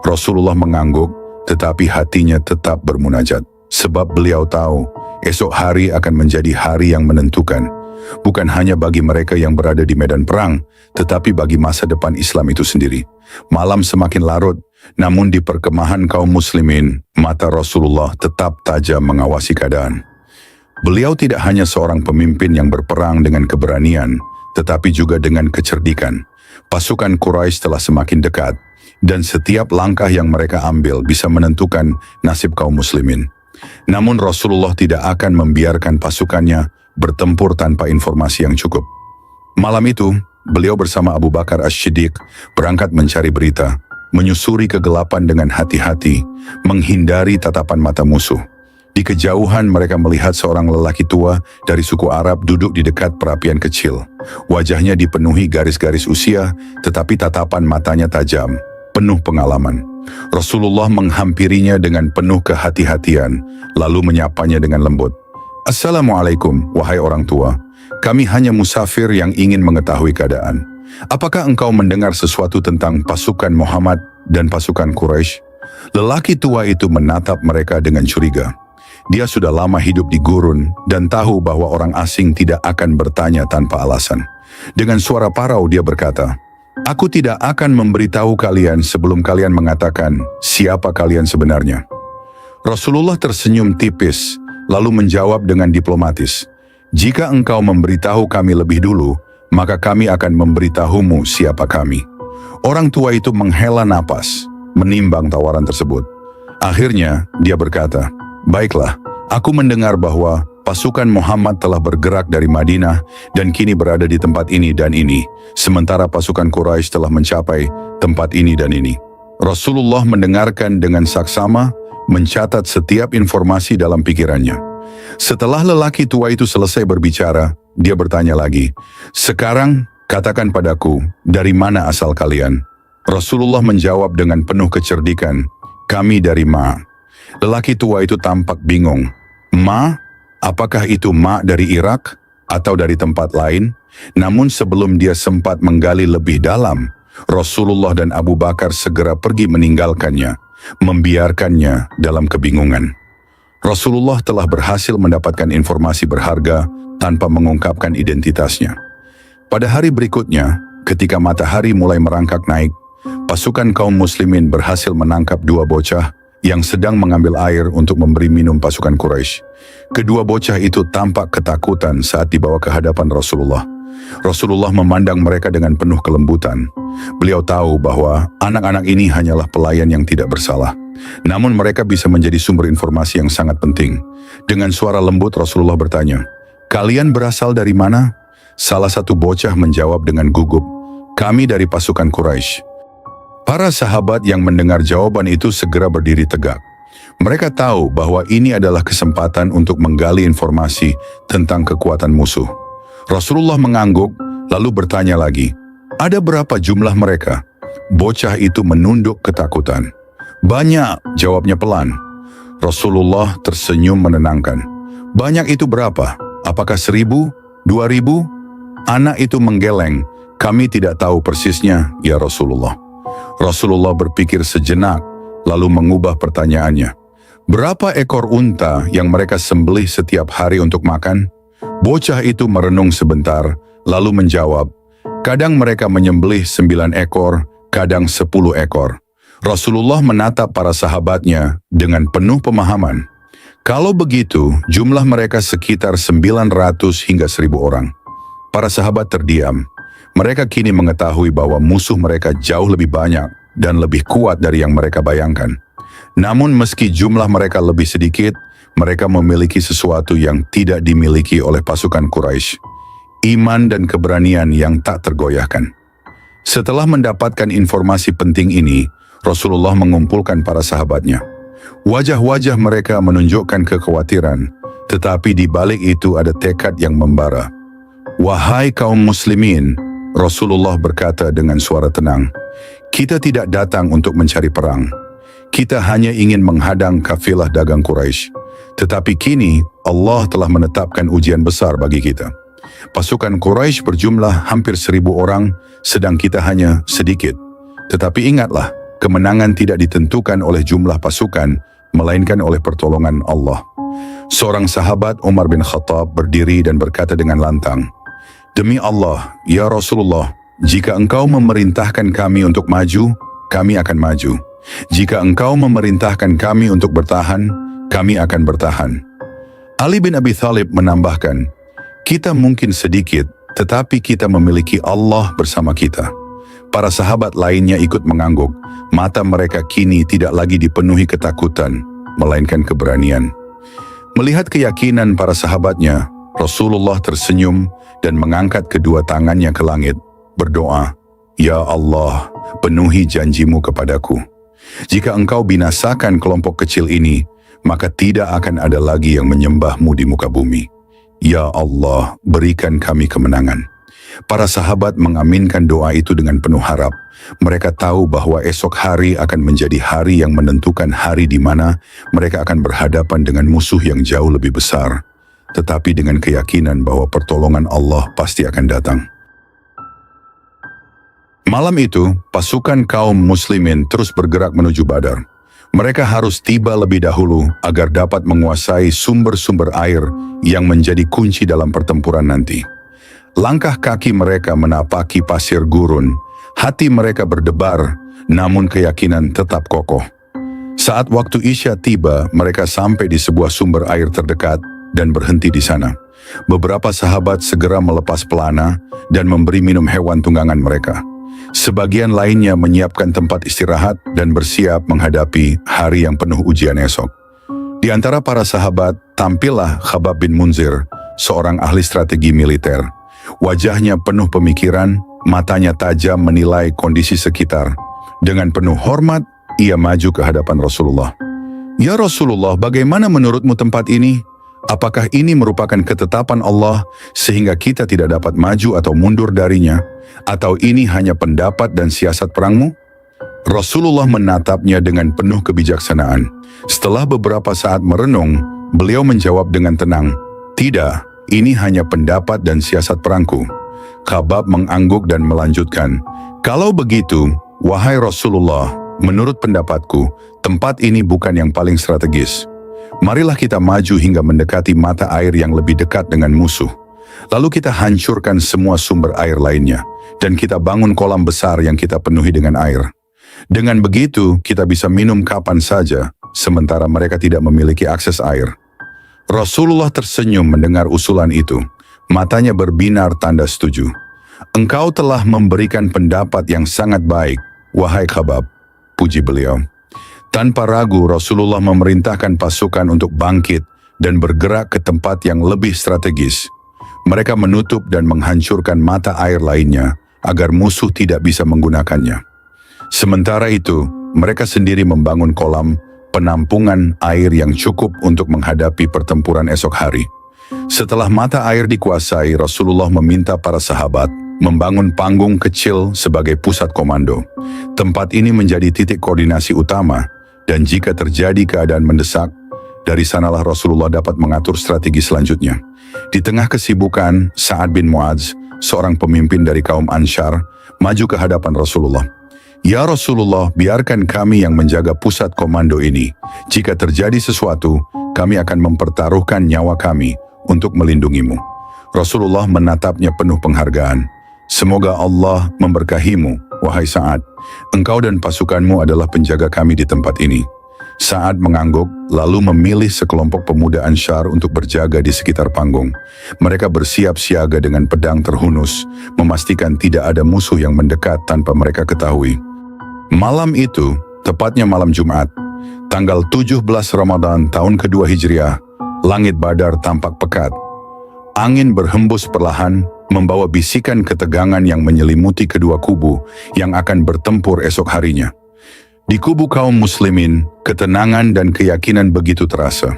Rasulullah mengangguk, tetapi hatinya tetap bermunajat. Sebab beliau tahu, esok hari akan menjadi hari yang menentukan. Bukan hanya bagi mereka yang berada di medan perang, tetapi bagi masa depan Islam itu sendiri. Malam semakin larut, namun di perkemahan kaum muslimin, mata Rasulullah tetap tajam mengawasi keadaan. Beliau tidak hanya seorang pemimpin yang berperang dengan keberanian, tetapi juga dengan kecerdikan. Pasukan Quraisy telah semakin dekat, dan setiap langkah yang mereka ambil bisa menentukan nasib kaum muslimin. Namun Rasulullah tidak akan membiarkan pasukannya bertempur tanpa informasi yang cukup. Malam itu, beliau bersama Abu Bakar As-Siddiq berangkat mencari berita, menyusuri kegelapan dengan hati-hati, menghindari tatapan mata musuh. Di kejauhan mereka melihat seorang lelaki tua dari suku Arab duduk di dekat perapian kecil. Wajahnya dipenuhi garis-garis usia, tetapi tatapan matanya tajam, penuh pengalaman. Rasulullah menghampirinya dengan penuh kehati-hatian, lalu menyapanya dengan lembut. "Assalamualaikum, wahai orang tua. Kami hanya musafir yang ingin mengetahui keadaan. Apakah engkau mendengar sesuatu tentang pasukan Muhammad dan pasukan Quraisy?" Lelaki tua itu menatap mereka dengan curiga. Dia sudah lama hidup di gurun dan tahu bahwa orang asing tidak akan bertanya tanpa alasan. Dengan suara parau dia berkata, "Aku tidak akan memberitahu kalian sebelum kalian mengatakan siapa kalian sebenarnya." Rasulullah tersenyum tipis, lalu menjawab dengan diplomatis, "Jika engkau memberitahu kami lebih dulu, maka kami akan memberitahumu siapa kami." Orang tua itu menghela napas, menimbang tawaran tersebut. Akhirnya dia berkata, "Baiklah, aku mendengar bahwa pasukan Muhammad telah bergerak dari Madinah dan kini berada di tempat ini dan ini, sementara pasukan Quraisy telah mencapai tempat ini dan ini." Rasulullah mendengarkan dengan saksama, mencatat setiap informasi dalam pikirannya. Setelah lelaki tua itu selesai berbicara, dia bertanya lagi, "Sekarang katakan padaku, dari mana asal kalian?" Rasulullah menjawab dengan penuh kecerdikan, "Kami dari Ma." Lelaki tua itu tampak bingung. "Ma? Apakah itu Ma dari Irak atau dari tempat lain?" Namun sebelum dia sempat menggali lebih dalam, Rasulullah dan Abu Bakar segera pergi meninggalkannya, membiarkannya dalam kebingungan. Rasulullah telah berhasil mendapatkan informasi berharga tanpa mengungkapkan identitasnya. Pada hari berikutnya, ketika matahari mulai merangkak naik, pasukan kaum muslimin berhasil menangkap dua bocah yang sedang mengambil air untuk memberi minum pasukan Quraisy. Kedua bocah itu tampak ketakutan saat dibawa ke hadapan Rasulullah. Rasulullah memandang mereka dengan penuh kelembutan. Beliau tahu bahwa anak-anak ini hanyalah pelayan yang tidak bersalah. Namun mereka bisa menjadi sumber informasi yang sangat penting. Dengan suara lembut Rasulullah bertanya, "Kalian berasal dari mana?" Salah satu bocah menjawab dengan gugup, "Kami dari pasukan Quraisy." Para sahabat yang mendengar jawaban itu segera berdiri tegak. Mereka tahu bahwa ini adalah kesempatan untuk menggali informasi tentang kekuatan musuh. Rasulullah mengangguk, lalu bertanya lagi, "Ada berapa jumlah mereka?" Bocah itu menunduk ketakutan. "Banyak," jawabnya pelan. Rasulullah tersenyum menenangkan. "Banyak itu berapa? Apakah 1.000? 2.000? Anak itu menggeleng, "Kami tidak tahu persisnya, ya Rasulullah." Rasulullah berpikir sejenak, lalu mengubah pertanyaannya. "Berapa ekor unta yang mereka sembelih setiap hari untuk makan?" Bocah itu merenung sebentar, lalu menjawab, "Kadang mereka menyembelih 9 ekor, kadang 10 ekor. Rasulullah menatap para sahabatnya dengan penuh pemahaman. Kalau begitu, jumlah mereka sekitar 900 hingga 1.000 orang. Para sahabat terdiam. Mereka kini mengetahui bahwa musuh mereka jauh lebih banyak dan lebih kuat dari yang mereka bayangkan. Namun meski jumlah mereka lebih sedikit, Mereka memiliki sesuatu yang tidak dimiliki oleh pasukan Quraisy, iman dan keberanian yang tak tergoyahkan. Setelah mendapatkan informasi penting ini, Rasulullah mengumpulkan para sahabatnya. Wajah-wajah mereka menunjukkan kekhawatiran, tetapi di balik itu ada tekad yang membara. "Wahai kaum muslimin," Rasulullah berkata dengan suara tenang, "kita tidak datang untuk mencari perang. Kita hanya ingin menghadang kafilah dagang Quraisy. Tetapi kini Allah telah menetapkan ujian besar bagi kita. Pasukan Quraisy berjumlah hampir 1.000 orang, sedang kita hanya sedikit. Tetapi ingatlah, kemenangan tidak ditentukan oleh jumlah pasukan, melainkan oleh pertolongan Allah." Seorang sahabat, Umar bin Khattab, berdiri dan berkata dengan lantang, "Demi Allah, ya Rasulullah, jika engkau memerintahkan kami untuk maju, kami akan maju. Jika engkau memerintahkan kami untuk bertahan, kami akan bertahan." Ali bin Abi Thalib menambahkan, "Kita mungkin sedikit, tetapi kita memiliki Allah bersama kita." Para sahabat lainnya ikut mengangguk. Mata mereka kini tidak lagi dipenuhi ketakutan, melainkan keberanian. Melihat keyakinan para sahabatnya, Rasulullah tersenyum dan mengangkat kedua tangannya ke langit, berdoa, "Ya Allah, penuhi janjimu kepadaku. Jika engkau binasakan kelompok kecil ini, maka tidak akan ada lagi yang menyembahmu di muka bumi. Ya Allah, berikan kami kemenangan." Para sahabat mengaminkan doa itu dengan penuh harap. Mereka tahu bahwa esok hari akan menjadi hari yang menentukan, hari di mana mereka akan berhadapan dengan musuh yang jauh lebih besar, tetapi dengan keyakinan bahwa pertolongan Allah pasti akan datang. Malam itu, pasukan kaum muslimin terus bergerak menuju Badar. Mereka harus tiba lebih dahulu agar dapat menguasai sumber-sumber air yang menjadi kunci dalam pertempuran nanti. Langkah kaki mereka menapaki pasir gurun, hati mereka berdebar, namun keyakinan tetap kokoh. Saat waktu Isya tiba, mereka sampai di sebuah sumber air terdekat dan berhenti di sana. Beberapa sahabat segera melepas pelana dan memberi minum hewan tunggangan mereka. Sebagian lainnya menyiapkan tempat istirahat dan bersiap menghadapi hari yang penuh ujian esok. Di antara para sahabat, tampillah Khabbab bin Munzir, seorang ahli strategi militer. Wajahnya penuh pemikiran, matanya tajam menilai kondisi sekitar. Dengan penuh hormat, ia maju ke hadapan Rasulullah. "Ya Rasulullah, bagaimana menurutmu tempat ini? Apakah ini merupakan ketetapan Allah sehingga kita tidak dapat maju atau mundur darinya? Atau ini hanya pendapat dan siasat perangmu?" Rasulullah menatapnya dengan penuh kebijaksanaan. Setelah beberapa saat merenung, beliau menjawab dengan tenang, "Tidak. Ini hanya pendapat dan siasat perangku." Khabbab mengangguk dan melanjutkan, "Kalau begitu, wahai Rasulullah, menurut pendapatku, tempat ini bukan yang paling strategis. Marilah kita maju hingga mendekati mata air yang lebih dekat dengan musuh. Lalu kita hancurkan semua sumber air lainnya, dan kita bangun kolam besar yang kita penuhi dengan air. Dengan begitu, kita bisa minum kapan saja, sementara mereka tidak memiliki akses air." Rasulullah tersenyum mendengar usulan itu. Matanya berbinar tanda setuju. "Engkau telah memberikan pendapat yang sangat baik, wahai Khabbab," puji beliau. Tanpa ragu, Rasulullah memerintahkan pasukan untuk bangkit dan bergerak ke tempat yang lebih strategis. Mereka menutup dan menghancurkan mata air lainnya agar musuh tidak bisa menggunakannya. Sementara itu, mereka sendiri membangun kolam penampungan air yang cukup untuk menghadapi pertempuran esok hari. Setelah mata air dikuasai, Rasulullah meminta para sahabat membangun panggung kecil sebagai pusat komando. Tempat ini menjadi titik koordinasi utama, dan jika terjadi keadaan mendesak, dari sanalah Rasulullah dapat mengatur strategi selanjutnya. Di tengah kesibukan, Sa'ad bin Mu'adz, seorang pemimpin dari kaum Ansyar, maju ke hadapan Rasulullah. "Ya Rasulullah, biarkan kami yang menjaga pusat komando ini. Jika terjadi sesuatu, kami akan mempertaruhkan nyawa kami untuk melindungimu." Rasulullah menatapnya penuh penghargaan. "Semoga Allah memberkahimu, wahai Sa'ad. Engkau dan pasukanmu adalah penjaga kami di tempat ini." Sa'ad mengangguk, lalu memilih sekelompok pemuda Ansyar untuk berjaga di sekitar panggung. Mereka bersiap siaga dengan pedang terhunus, memastikan tidak ada musuh yang mendekat tanpa mereka ketahui. Malam itu, tepatnya malam Jumat, tanggal 17 Ramadan tahun kedua Hijriah, Langit Badar tampak pekat. Angin berhembus perlahan, membawa bisikan ketegangan yang menyelimuti kedua kubu yang akan bertempur esok harinya. Di kubu kaum muslimin, ketenangan dan keyakinan begitu terasa.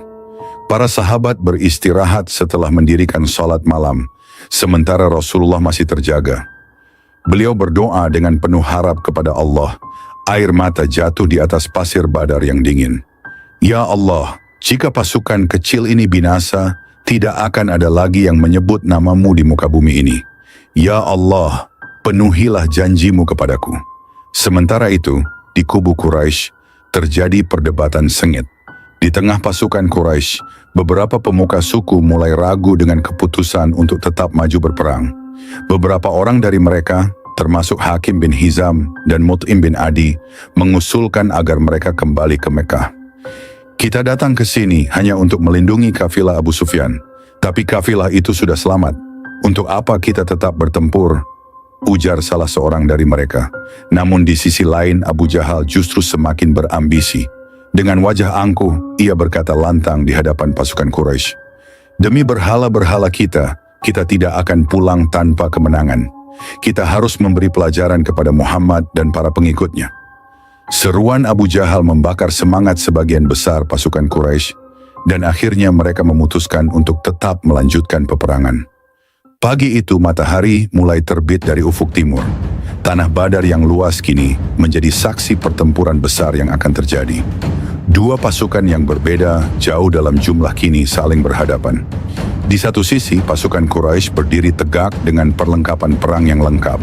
Para sahabat beristirahat setelah mendirikan sholat malam, sementara Rasulullah masih terjaga. Beliau berdoa dengan penuh harap kepada Allah. Air mata jatuh di atas pasir Badar yang dingin. Ya Allah, jika pasukan kecil ini binasa, tidak akan ada lagi yang menyebut namamu di muka bumi ini. Ya Allah, penuhilah janjimu kepadaku. Sementara itu, di kubu Quraisy terjadi perdebatan sengit. Di tengah pasukan Quraisy, beberapa pemuka suku mulai ragu dengan keputusan untuk tetap maju berperang. Beberapa orang dari mereka, termasuk Hakim bin Hizam dan Mut'im bin Adi, mengusulkan agar mereka kembali ke Mekah. Kita datang ke sini hanya untuk melindungi kafilah Abu Sufyan, tapi kafilah itu sudah selamat. Untuk apa kita tetap bertempur? Ujar salah seorang dari mereka. Namun di sisi lain Abu Jahal justru semakin berambisi. Dengan wajah angkuh, ia berkata lantang di hadapan pasukan Quraisy, "Demi berhala-berhala kita tidak akan pulang tanpa kemenangan. Kita harus memberi pelajaran kepada Muhammad dan para pengikutnya." Seruan Abu Jahal membakar semangat sebagian besar pasukan Quraisy, dan akhirnya mereka memutuskan untuk tetap melanjutkan peperangan. Pagi itu matahari mulai terbit dari ufuk timur. Tanah Badar yang luas kini menjadi saksi pertempuran besar yang akan terjadi. Dua pasukan yang berbeda jauh dalam jumlah kini saling berhadapan. Di satu sisi pasukan Quraisy berdiri tegak dengan perlengkapan perang yang lengkap.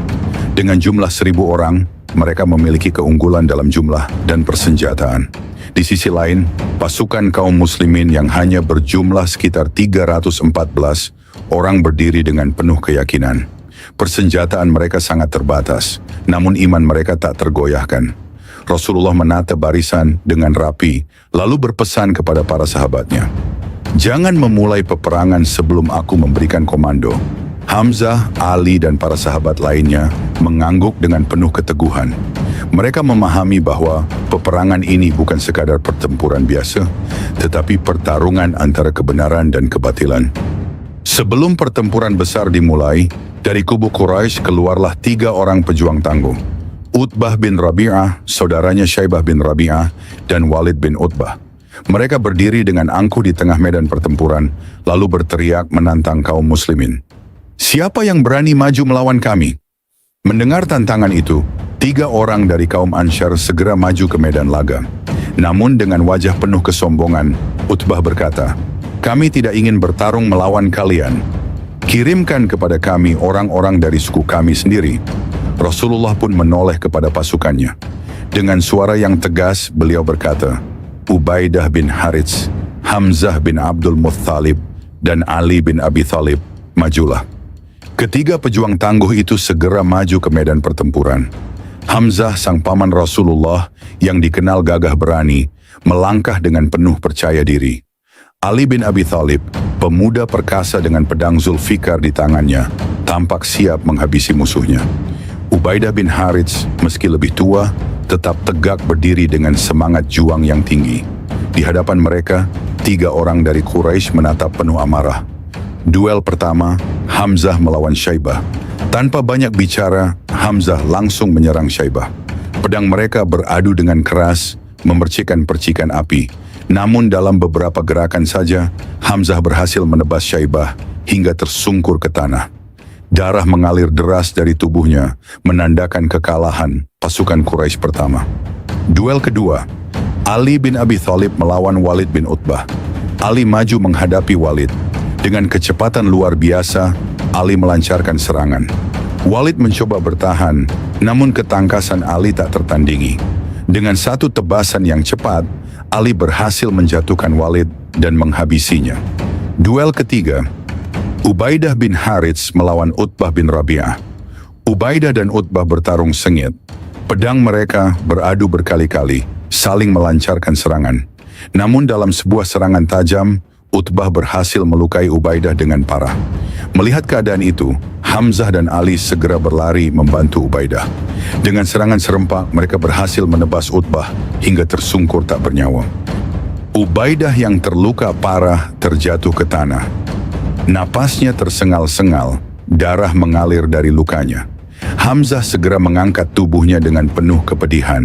Dengan jumlah 1.000 orang, mereka memiliki keunggulan dalam jumlah dan persenjataan. Di sisi lain, pasukan kaum muslimin yang hanya berjumlah sekitar 314 orang berdiri dengan penuh keyakinan. Persenjataan mereka sangat terbatas, namun iman mereka tak tergoyahkan. Rasulullah menata barisan dengan rapi, lalu berpesan kepada para sahabatnya, "Jangan memulai peperangan sebelum aku memberikan komando." Hamzah, Ali, dan para sahabat lainnya mengangguk dengan penuh keteguhan. Mereka memahami bahwa peperangan ini bukan sekadar pertempuran biasa, tetapi pertarungan antara kebenaran dan kebatilan. Sebelum pertempuran besar dimulai, dari kubu Quraisy keluarlah 3 orang pejuang tangguh. Utbah bin Rabi'ah, saudaranya Syaibah bin Rabi'ah, dan Walid bin Utbah. Mereka berdiri dengan angkuh di tengah medan pertempuran, lalu berteriak menantang kaum muslimin. "Siapa yang berani maju melawan kami?" Mendengar tantangan itu, 3 orang dari kaum Ansyar segera maju ke medan laga. Namun dengan wajah penuh kesombongan, Utbah berkata, "Kami tidak ingin bertarung melawan kalian. Kirimkan kepada kami orang-orang dari suku kami sendiri." Rasulullah pun menoleh kepada pasukannya. Dengan suara yang tegas, beliau berkata, "Ubaidah bin Harits, Hamzah bin Abdul Muttalib, dan Ali bin Abi Thalib, majulah." Ketiga pejuang tangguh itu segera maju ke medan pertempuran. Hamzah, sang paman Rasulullah yang dikenal gagah berani, melangkah dengan penuh percaya diri. Ali bin Abi Thalib, pemuda perkasa dengan pedang Zulfikar di tangannya, tampak siap menghabisi musuhnya. Ubaidah bin Harits, meski lebih tua, tetap tegak berdiri dengan semangat juang yang tinggi. Di hadapan mereka, 3 orang dari Quraisy menatap penuh amarah. Duel pertama, Hamzah melawan Syaibah. Tanpa banyak bicara, Hamzah langsung menyerang Syaibah. Pedang mereka beradu dengan keras, memercikan percikan api. Namun dalam beberapa gerakan saja, Hamzah berhasil menebas Syaibah hingga tersungkur ke tanah. Darah mengalir deras dari tubuhnya, menandakan kekalahan pasukan Quraisy pertama. Duel kedua, Ali bin Abi Thalib melawan Walid bin Utbah. Ali maju menghadapi Walid. Dengan kecepatan luar biasa, Ali melancarkan serangan. Walid mencoba bertahan, namun ketangkasan Ali tak tertandingi. Dengan satu tebasan yang cepat, Ali berhasil menjatuhkan Walid dan menghabisinya. Duel ketiga, Ubaidah bin Harits melawan Utbah bin Rabi'ah. Ubaidah dan Utbah bertarung sengit. Pedang mereka beradu berkali-kali, saling melancarkan serangan. Namun dalam sebuah serangan tajam, Utbah berhasil melukai Ubaidah dengan parah. Melihat keadaan itu, Hamzah dan Ali segera berlari membantu Ubaidah. Dengan serangan serempak, mereka berhasil menebas Utbah hingga tersungkur tak bernyawa. Ubaidah yang terluka parah terjatuh ke tanah. Napasnya tersengal-sengal, darah mengalir dari lukanya. Hamzah segera mengangkat tubuhnya dengan penuh kepedihan.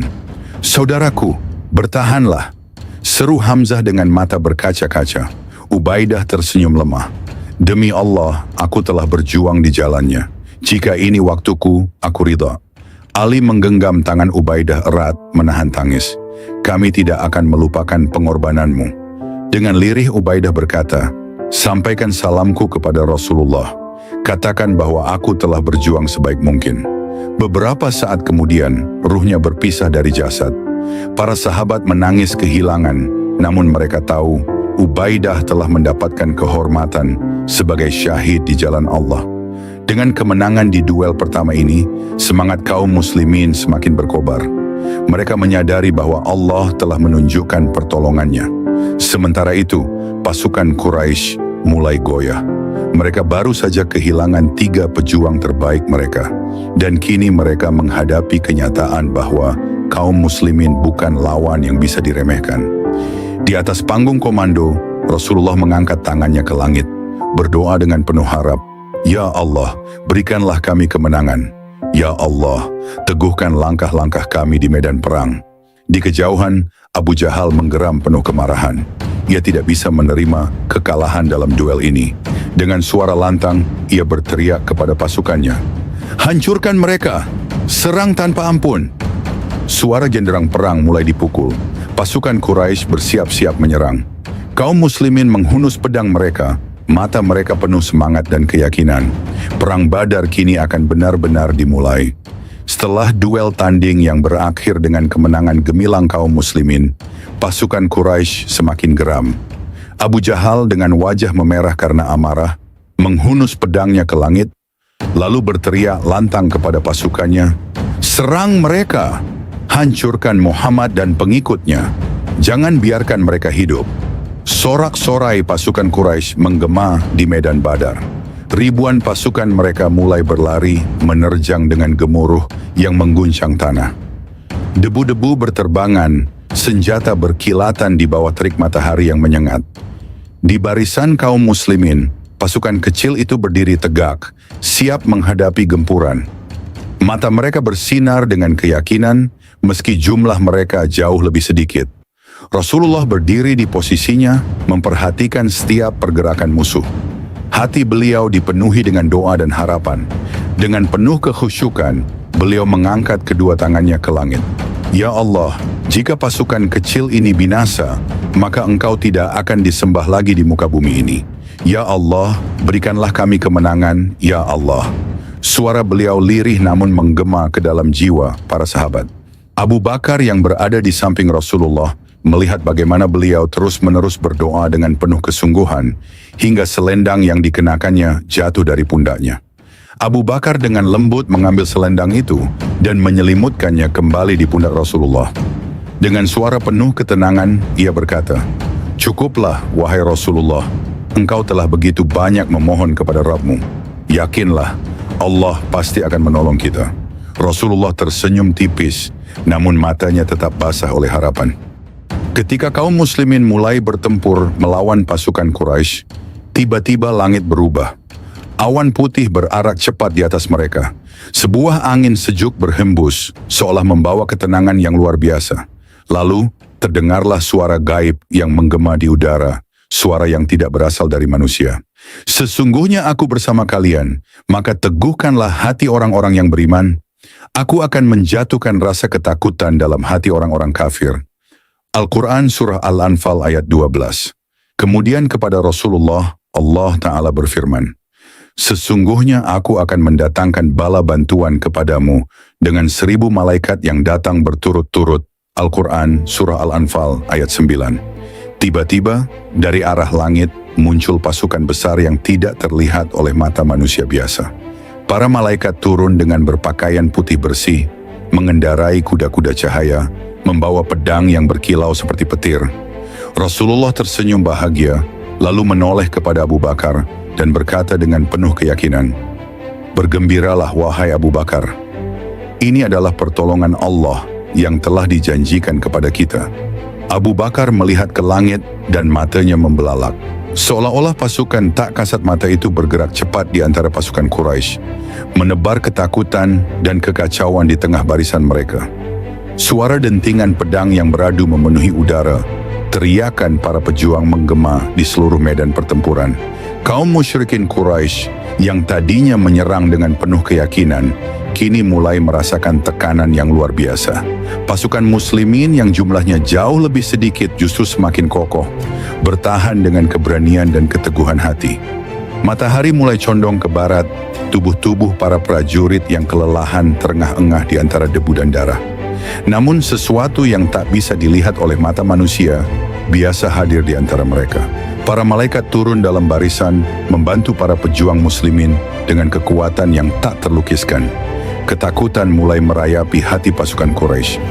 "Saudaraku, bertahanlah!" seru Hamzah dengan mata berkaca-kaca. Ubaidah tersenyum lemah. "Demi Allah, aku telah berjuang di jalannya. Jika ini waktuku, aku ridha." Ali menggenggam tangan Ubaidah erat, menahan tangis. "Kami tidak akan melupakan pengorbananmu." Dengan lirih Ubaidah berkata, "Sampaikan salamku kepada Rasulullah. Katakan bahwa aku telah berjuang sebaik mungkin." Beberapa saat kemudian, ruhnya berpisah dari jasad. Para sahabat menangis kehilangan, namun mereka tahu Ubaidah telah mendapatkan kehormatan sebagai syahid di jalan Allah. Dengan kemenangan di duel pertama ini, semangat kaum muslimin semakin berkobar. Mereka menyadari bahwa Allah telah menunjukkan pertolongannya. Sementara itu, pasukan Quraisy mulai goyah. Mereka baru saja kehilangan 3 pejuang terbaik mereka, dan kini mereka menghadapi kenyataan bahwa kaum muslimin bukan lawan yang bisa diremehkan. Di atas panggung komando, Rasulullah mengangkat tangannya ke langit, berdoa dengan penuh harap, "Ya Allah, berikanlah kami kemenangan. Ya Allah, teguhkan langkah-langkah kami di medan perang." Di kejauhan, Abu Jahal menggeram penuh kemarahan. Ia tidak bisa menerima kekalahan dalam duel ini. Dengan suara lantang, ia berteriak kepada pasukannya, "Hancurkan mereka! Serang tanpa ampun!" Suara genderang perang mulai dipukul. Pasukan Quraisy bersiap-siap menyerang. Kaum muslimin menghunus pedang mereka. Mata mereka penuh semangat dan keyakinan. Perang Badar kini akan benar-benar dimulai. Setelah duel tanding yang berakhir dengan kemenangan gemilang kaum muslimin, pasukan Quraisy semakin geram. Abu Jahal dengan wajah memerah karena amarah, menghunus pedangnya ke langit, lalu berteriak lantang kepada pasukannya, "Serang mereka! Hancurkan Muhammad dan pengikutnya! Jangan biarkan mereka hidup!" Sorak-sorai pasukan Quraisy menggema di medan Badar. Ribuan pasukan mereka mulai berlari, menerjang dengan gemuruh yang mengguncang tanah. Debu-debu berterbangan, senjata berkilatan di bawah terik matahari yang menyengat. Di barisan kaum muslimin, pasukan kecil itu berdiri tegak, siap menghadapi gempuran. Mata mereka bersinar dengan keyakinan, meski jumlah mereka jauh lebih sedikit. Rasulullah berdiri di posisinya, memperhatikan setiap pergerakan musuh. Hati beliau dipenuhi dengan doa dan harapan. Dengan penuh kekhusyukan, beliau mengangkat kedua tangannya ke langit. "Ya Allah, jika pasukan kecil ini binasa, maka Engkau tidak akan disembah lagi di muka bumi ini. Ya Allah, berikanlah kami kemenangan, Ya Allah." Suara beliau lirih namun menggema ke dalam jiwa para sahabat. Abu Bakar yang berada di samping Rasulullah melihat bagaimana beliau terus-menerus berdoa dengan penuh kesungguhan, hingga selendang yang dikenakannya jatuh dari pundaknya. Abu Bakar dengan lembut mengambil selendang itu dan menyelimutkannya kembali di pundak Rasulullah. Dengan suara penuh ketenangan, ia berkata, "Cukuplah, wahai Rasulullah, engkau telah begitu banyak memohon kepada Rabb-Mu. Yakinlah, Allah pasti akan menolong kita." Rasulullah tersenyum tipis, namun matanya tetap basah oleh harapan. Ketika kaum muslimin mulai bertempur melawan pasukan Quraisy, tiba-tiba langit berubah. Awan putih berarak cepat di atas mereka. Sebuah angin sejuk berhembus, seolah membawa ketenangan yang luar biasa. Lalu, terdengarlah suara gaib yang menggema di udara, suara yang tidak berasal dari manusia. "Sesungguhnya aku bersama kalian, maka teguhkanlah hati orang-orang yang beriman. Aku akan menjatuhkan rasa ketakutan dalam hati orang-orang kafir." Al-Quran Surah Al-Anfal ayat 12. Kemudian kepada Rasulullah, Allah Ta'ala berfirman, "Sesungguhnya aku akan mendatangkan bala bantuan kepadamu dengan 1000 malaikat yang datang berturut-turut." Al-Quran Surah Al-Anfal ayat 9. Tiba-tiba, dari arah langit muncul pasukan besar yang tidak terlihat oleh mata manusia biasa. Para malaikat turun dengan berpakaian putih bersih, mengendarai kuda-kuda cahaya, membawa pedang yang berkilau seperti petir. Rasulullah tersenyum bahagia, lalu menoleh kepada Abu Bakar dan berkata dengan penuh keyakinan, "Bergembiralah wahai Abu Bakar. Ini adalah pertolongan Allah yang telah dijanjikan kepada kita." Abu Bakar melihat ke langit dan matanya membelalak. Seolah-olah pasukan tak kasat mata itu bergerak cepat di antara pasukan Quraisy, menebar ketakutan dan kekacauan di tengah barisan mereka. Suara dentingan pedang yang beradu memenuhi udara, teriakan para pejuang menggema di seluruh medan pertempuran. Kaum musyrikin Quraisy yang tadinya menyerang dengan penuh keyakinan, kini mulai merasakan tekanan yang luar biasa. Pasukan muslimin yang jumlahnya jauh lebih sedikit justru semakin kokoh, bertahan dengan keberanian dan keteguhan hati. Matahari mulai condong ke barat, tubuh-tubuh para prajurit yang kelelahan terengah-engah di antara debu dan darah. Namun sesuatu yang tak bisa dilihat oleh mata manusia, biasa hadir di antara mereka. Para malaikat turun dalam barisan, membantu para pejuang muslimin dengan kekuatan yang tak terlukiskan. Ketakutan mulai merayapi hati pasukan Quraisy.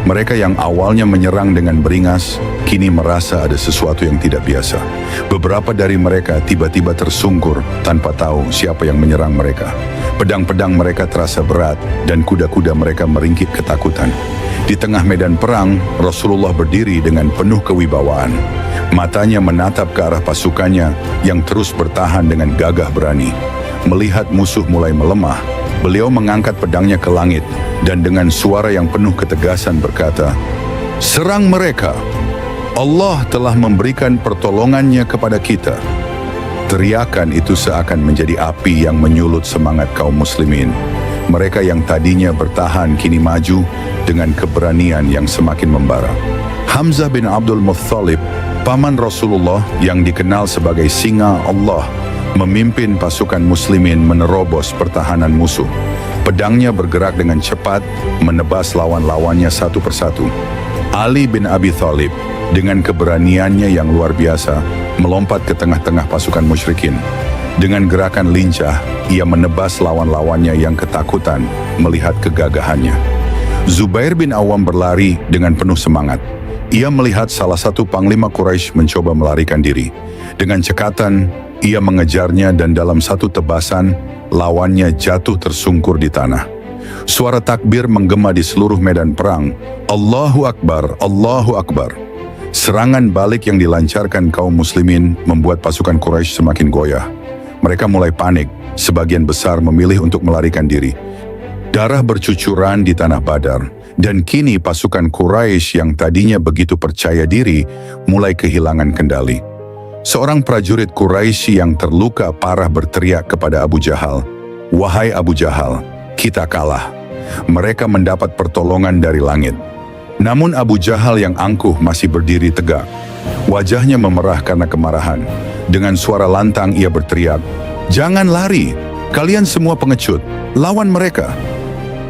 Mereka yang awalnya menyerang dengan beringas, kini merasa ada sesuatu yang tidak biasa. Beberapa dari mereka tiba-tiba tersungkur tanpa tahu siapa yang menyerang mereka. Pedang-pedang mereka terasa berat dan kuda-kuda mereka meringkik ketakutan. Di tengah medan perang, Rasulullah berdiri dengan penuh kewibawaan. Matanya menatap ke arah pasukannya yang terus bertahan dengan gagah berani. Melihat musuh mulai melemah, beliau mengangkat pedangnya ke langit dan dengan suara yang penuh ketegasan berkata, "Serang mereka! Allah telah memberikan pertolongannya kepada kita." Teriakan itu seakan menjadi api yang menyulut semangat kaum muslimin. Mereka yang tadinya bertahan kini maju dengan keberanian yang semakin membara. Hamzah bin Abdul Muttalib, paman Rasulullah yang dikenal sebagai singa Allah, memimpin pasukan muslimin menerobos pertahanan musuh. Pedangnya bergerak dengan cepat, menebas lawan-lawannya satu persatu. Ali bin Abi Thalib, dengan keberaniannya yang luar biasa, melompat ke tengah-tengah pasukan musyrikin. Dengan gerakan lincah, ia menebas lawan-lawannya yang ketakutan melihat kegagahannya. Zubair bin Awam berlari dengan penuh semangat. Ia melihat salah satu panglima Quraisy mencoba melarikan diri. Dengan cekatan, ia mengejarnya dan dalam satu tebasan, lawannya jatuh tersungkur di tanah. Suara takbir menggema di seluruh medan perang. Allahu Akbar, Allahu Akbar. Serangan balik yang dilancarkan kaum muslimin membuat pasukan Quraisy semakin goyah. Mereka mulai panik, sebagian besar memilih untuk melarikan diri. Darah bercucuran di tanah Badar, dan kini pasukan Quraisy yang tadinya begitu percaya diri mulai kehilangan kendali. Seorang prajurit Quraisy yang terluka parah berteriak kepada Abu Jahal, "Wahai Abu Jahal, kita kalah." Mereka mendapat pertolongan dari langit. Namun Abu Jahal yang angkuh masih berdiri tegak. Wajahnya memerah karena kemarahan. Dengan suara lantang ia berteriak, "Jangan lari, kalian semua pengecut, lawan mereka."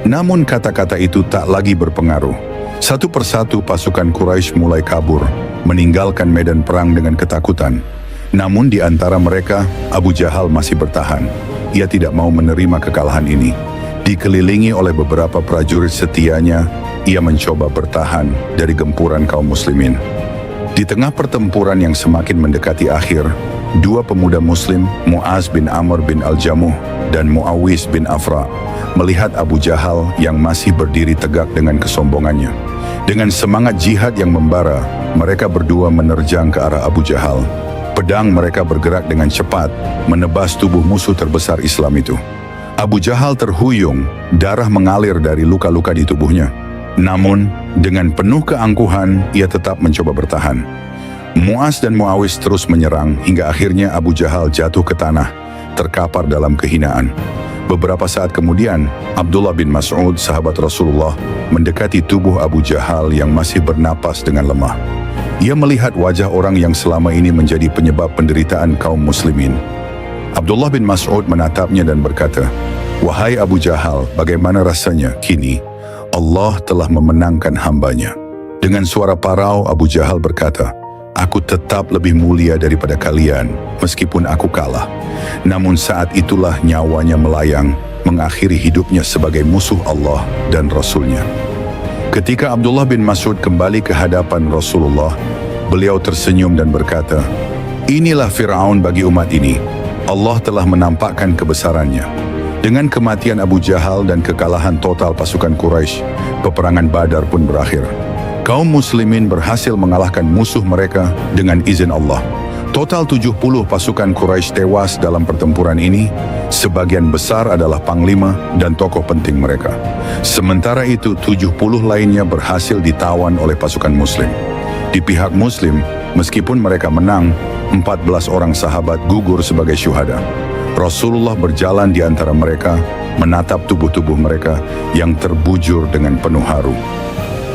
Namun kata-kata itu tak lagi berpengaruh. Satu persatu pasukan Quraisy mulai kabur, meninggalkan medan perang dengan ketakutan. Namun di antara mereka, Abu Jahal masih bertahan. Ia tidak mau menerima kekalahan ini. Dikelilingi oleh beberapa prajurit setianya, ia mencoba bertahan dari gempuran kaum muslimin. Di tengah pertempuran yang semakin mendekati akhir, dua pemuda muslim, Mu'az bin Amr bin Al-Jamuh dan Mu'awis bin Afra, melihat Abu Jahal yang masih berdiri tegak dengan kesombongannya. Dengan semangat jihad yang membara, mereka berdua menerjang ke arah Abu Jahal. Pedang mereka bergerak dengan cepat, menebas tubuh musuh terbesar Islam itu. Abu Jahal terhuyung, darah mengalir dari luka-luka di tubuhnya. Namun, dengan penuh keangkuhan, ia tetap mencoba bertahan. Mu'az dan Mu'awis terus menyerang hingga akhirnya Abu Jahal jatuh ke tanah, terkapar dalam kehinaan. Beberapa saat kemudian, Abdullah bin Mas'ud, sahabat Rasulullah, mendekati tubuh Abu Jahal yang masih bernapas dengan lemah. Ia melihat wajah orang yang selama ini menjadi penyebab penderitaan kaum muslimin. Abdullah bin Mas'ud menatapnya dan berkata, "Wahai Abu Jahal, bagaimana rasanya kini? Allah telah memenangkan hambanya." Dengan suara parau, Abu Jahal berkata, "Aku tetap lebih mulia daripada kalian, meskipun aku kalah." Namun saat itulah nyawanya melayang, mengakhiri hidupnya sebagai musuh Allah dan Rasulnya. Ketika Abdullah bin Mas'ud kembali ke hadapan Rasulullah, beliau tersenyum dan berkata, "Inilah Fir'aun bagi umat ini. Allah telah menampakkan kebesarannya." Dengan kematian Abu Jahal dan kekalahan total pasukan Quraisy, peperangan Badar pun berakhir. Kaum muslimin berhasil mengalahkan musuh mereka dengan izin Allah. Total 70 pasukan Quraisy tewas dalam pertempuran ini, sebagian besar adalah panglima dan tokoh penting mereka. Sementara itu 70 lainnya berhasil ditawan oleh pasukan muslim. Di pihak muslim, meskipun mereka menang, 14 orang sahabat gugur sebagai syuhada. Rasulullah berjalan di antara mereka, menatap tubuh-tubuh mereka yang terbujur dengan penuh haru.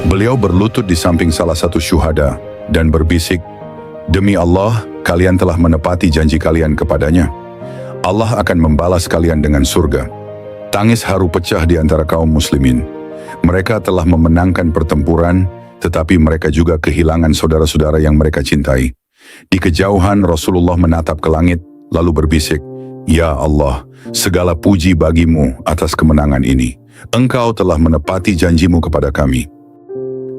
Beliau berlutut di samping salah satu syuhada dan berbisik, "Demi Allah, kalian telah menepati janji kalian kepadanya. Allah akan membalas kalian dengan surga." Tangis haru pecah di antara kaum muslimin. Mereka telah memenangkan pertempuran, tetapi mereka juga kehilangan saudara-saudara yang mereka cintai. Di kejauhan Rasulullah menatap ke langit, lalu berbisik, "Ya Allah, segala puji bagimu atas kemenangan ini. Engkau telah menepati janjimu kepada kami."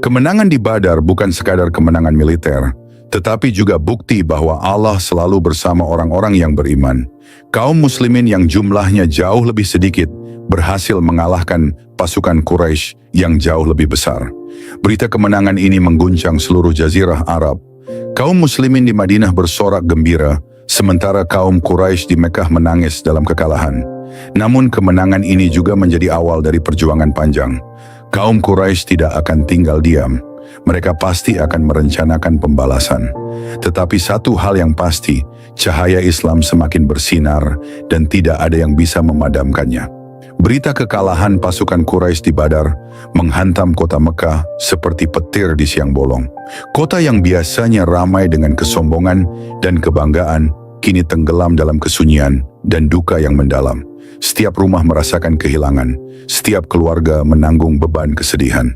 Kemenangan di Badar bukan sekadar kemenangan militer, tetapi juga bukti bahwa Allah selalu bersama orang-orang yang beriman. Kaum muslimin yang jumlahnya jauh lebih sedikit berhasil mengalahkan pasukan Quraisy yang jauh lebih besar. Berita kemenangan ini mengguncang seluruh jazirah Arab. Kaum muslimin di Madinah bersorak gembira, sementara kaum Quraisy di Mekah menangis dalam kekalahan. Namun kemenangan ini juga menjadi awal dari perjuangan panjang. Kaum Quraisy tidak akan tinggal diam. Mereka pasti akan merencanakan pembalasan. Tetapi satu hal yang pasti, cahaya Islam semakin bersinar dan tidak ada yang bisa memadamkannya. Berita kekalahan pasukan Quraisy di Badar menghantam kota Mekah seperti petir di siang bolong. Kota yang biasanya ramai dengan kesombongan dan kebanggaan, kini tenggelam dalam kesunyian dan duka yang mendalam. Setiap rumah merasakan kehilangan, setiap keluarga menanggung beban kesedihan.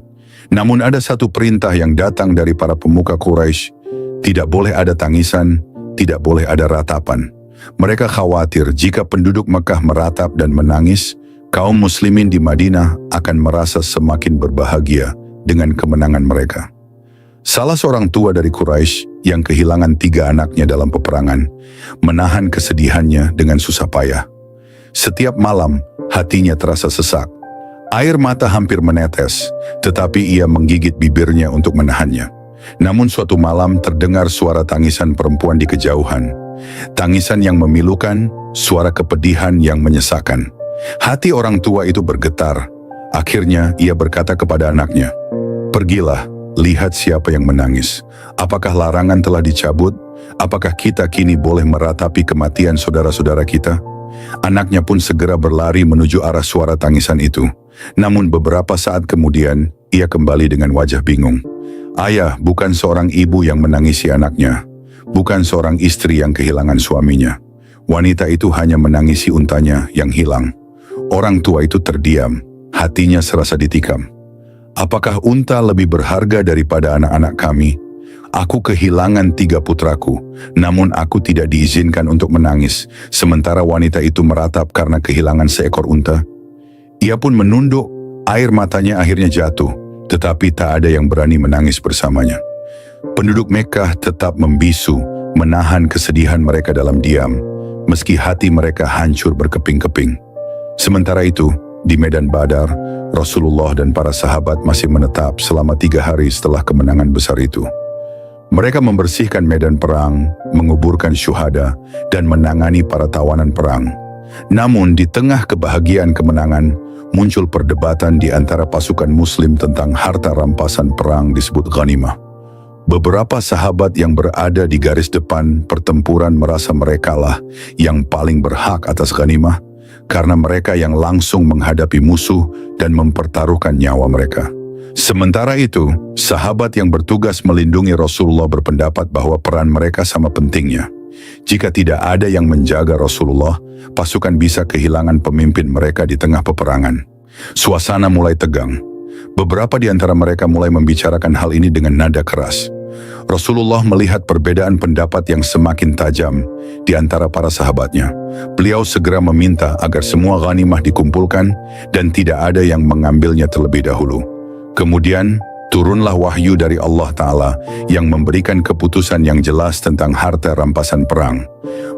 Namun ada satu perintah yang datang dari para pemuka Quraisy, tidak boleh ada tangisan, tidak boleh ada ratapan. Mereka khawatir jika penduduk Mekah meratap dan menangis, kaum muslimin di Madinah akan merasa semakin berbahagia dengan kemenangan mereka. Salah seorang tua dari Quraisy yang kehilangan 3 anaknya dalam peperangan, menahan kesedihannya dengan susah payah. Setiap malam, hatinya terasa sesak. Air mata hampir menetes, tetapi ia menggigit bibirnya untuk menahannya. Namun suatu malam terdengar suara tangisan perempuan di kejauhan. Tangisan yang memilukan, suara kepedihan yang menyesakkan. Hati orang tua itu bergetar. Akhirnya ia berkata kepada anaknya, "Pergilah, lihat siapa yang menangis. Apakah larangan telah dicabut? Apakah kita kini boleh meratapi kematian saudara-saudara kita?" Anaknya pun segera berlari menuju arah suara tangisan itu. Namun beberapa saat kemudian, ia kembali dengan wajah bingung. Ayah bukan seorang ibu yang menangisi anaknya, bukan seorang istri yang kehilangan suaminya. Wanita itu hanya menangisi untanya yang hilang. Orang tua itu terdiam, hatinya serasa ditikam. Apakah unta lebih berharga daripada anak-anak kami? Aku kehilangan 3 putraku, namun aku tidak diizinkan untuk menangis, sementara wanita itu meratap karena kehilangan seekor unta. Ia pun menunduk, air matanya akhirnya jatuh, tetapi tak ada yang berani menangis bersamanya. Penduduk Mekah tetap membisu, menahan kesedihan mereka dalam diam, meski hati mereka hancur berkeping-keping. Sementara itu, di medan Badar, Rasulullah dan para sahabat masih menetap selama 3 hari setelah kemenangan besar itu. Mereka membersihkan medan perang, menguburkan syuhada, dan menangani para tawanan perang. Namun di tengah kebahagiaan kemenangan, muncul perdebatan di antara pasukan muslim tentang harta rampasan perang disebut ghanimah. Beberapa sahabat yang berada di garis depan pertempuran merasa merekalah yang paling berhak atas ghanimah, karena mereka yang langsung menghadapi musuh dan mempertaruhkan nyawa mereka. Sementara itu, sahabat yang bertugas melindungi Rasulullah berpendapat bahwa peran mereka sama pentingnya. Jika tidak ada yang menjaga Rasulullah, pasukan bisa kehilangan pemimpin mereka di tengah peperangan. Suasana mulai tegang. Beberapa di antara mereka mulai membicarakan hal ini dengan nada keras. Rasulullah melihat perbedaan pendapat yang semakin tajam di antara para sahabatnya. Beliau segera meminta agar semua ghanimah dikumpulkan dan tidak ada yang mengambilnya terlebih dahulu. Kemudian, turunlah wahyu dari Allah Ta'ala yang memberikan keputusan yang jelas tentang harta rampasan perang.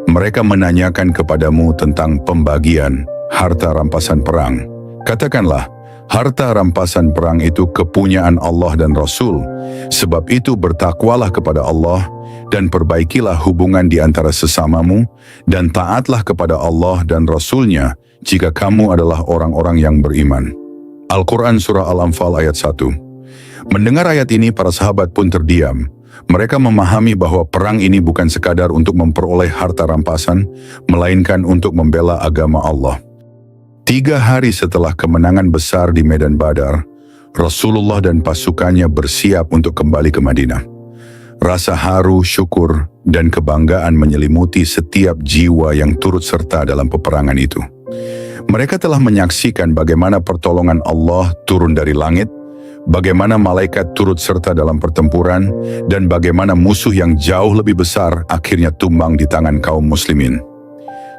Mereka menanyakan kepadamu tentang pembagian harta rampasan perang. Katakanlah, Harta rampasan perang itu kepunyaan Allah dan Rasul. Sebab itu bertakwalah kepada Allah dan perbaikilah hubungan di antara sesamamu dan taatlah kepada Allah dan Rasul-Nya jika kamu adalah orang-orang yang beriman. Al-Quran Surah Al-Anfal ayat 1. Mendengar ayat ini, para sahabat pun terdiam. Mereka memahami bahwa perang ini bukan sekadar untuk memperoleh harta rampasan, melainkan untuk membela agama Allah. 3 hari setelah kemenangan besar di Medan Badar, Rasulullah dan pasukannya bersiap untuk kembali ke Madinah. Rasa haru, syukur, dan kebanggaan menyelimuti setiap jiwa yang turut serta dalam peperangan itu. Mereka telah menyaksikan bagaimana pertolongan Allah turun dari langit, bagaimana malaikat turut serta dalam pertempuran, dan bagaimana musuh yang jauh lebih besar akhirnya tumbang di tangan kaum muslimin.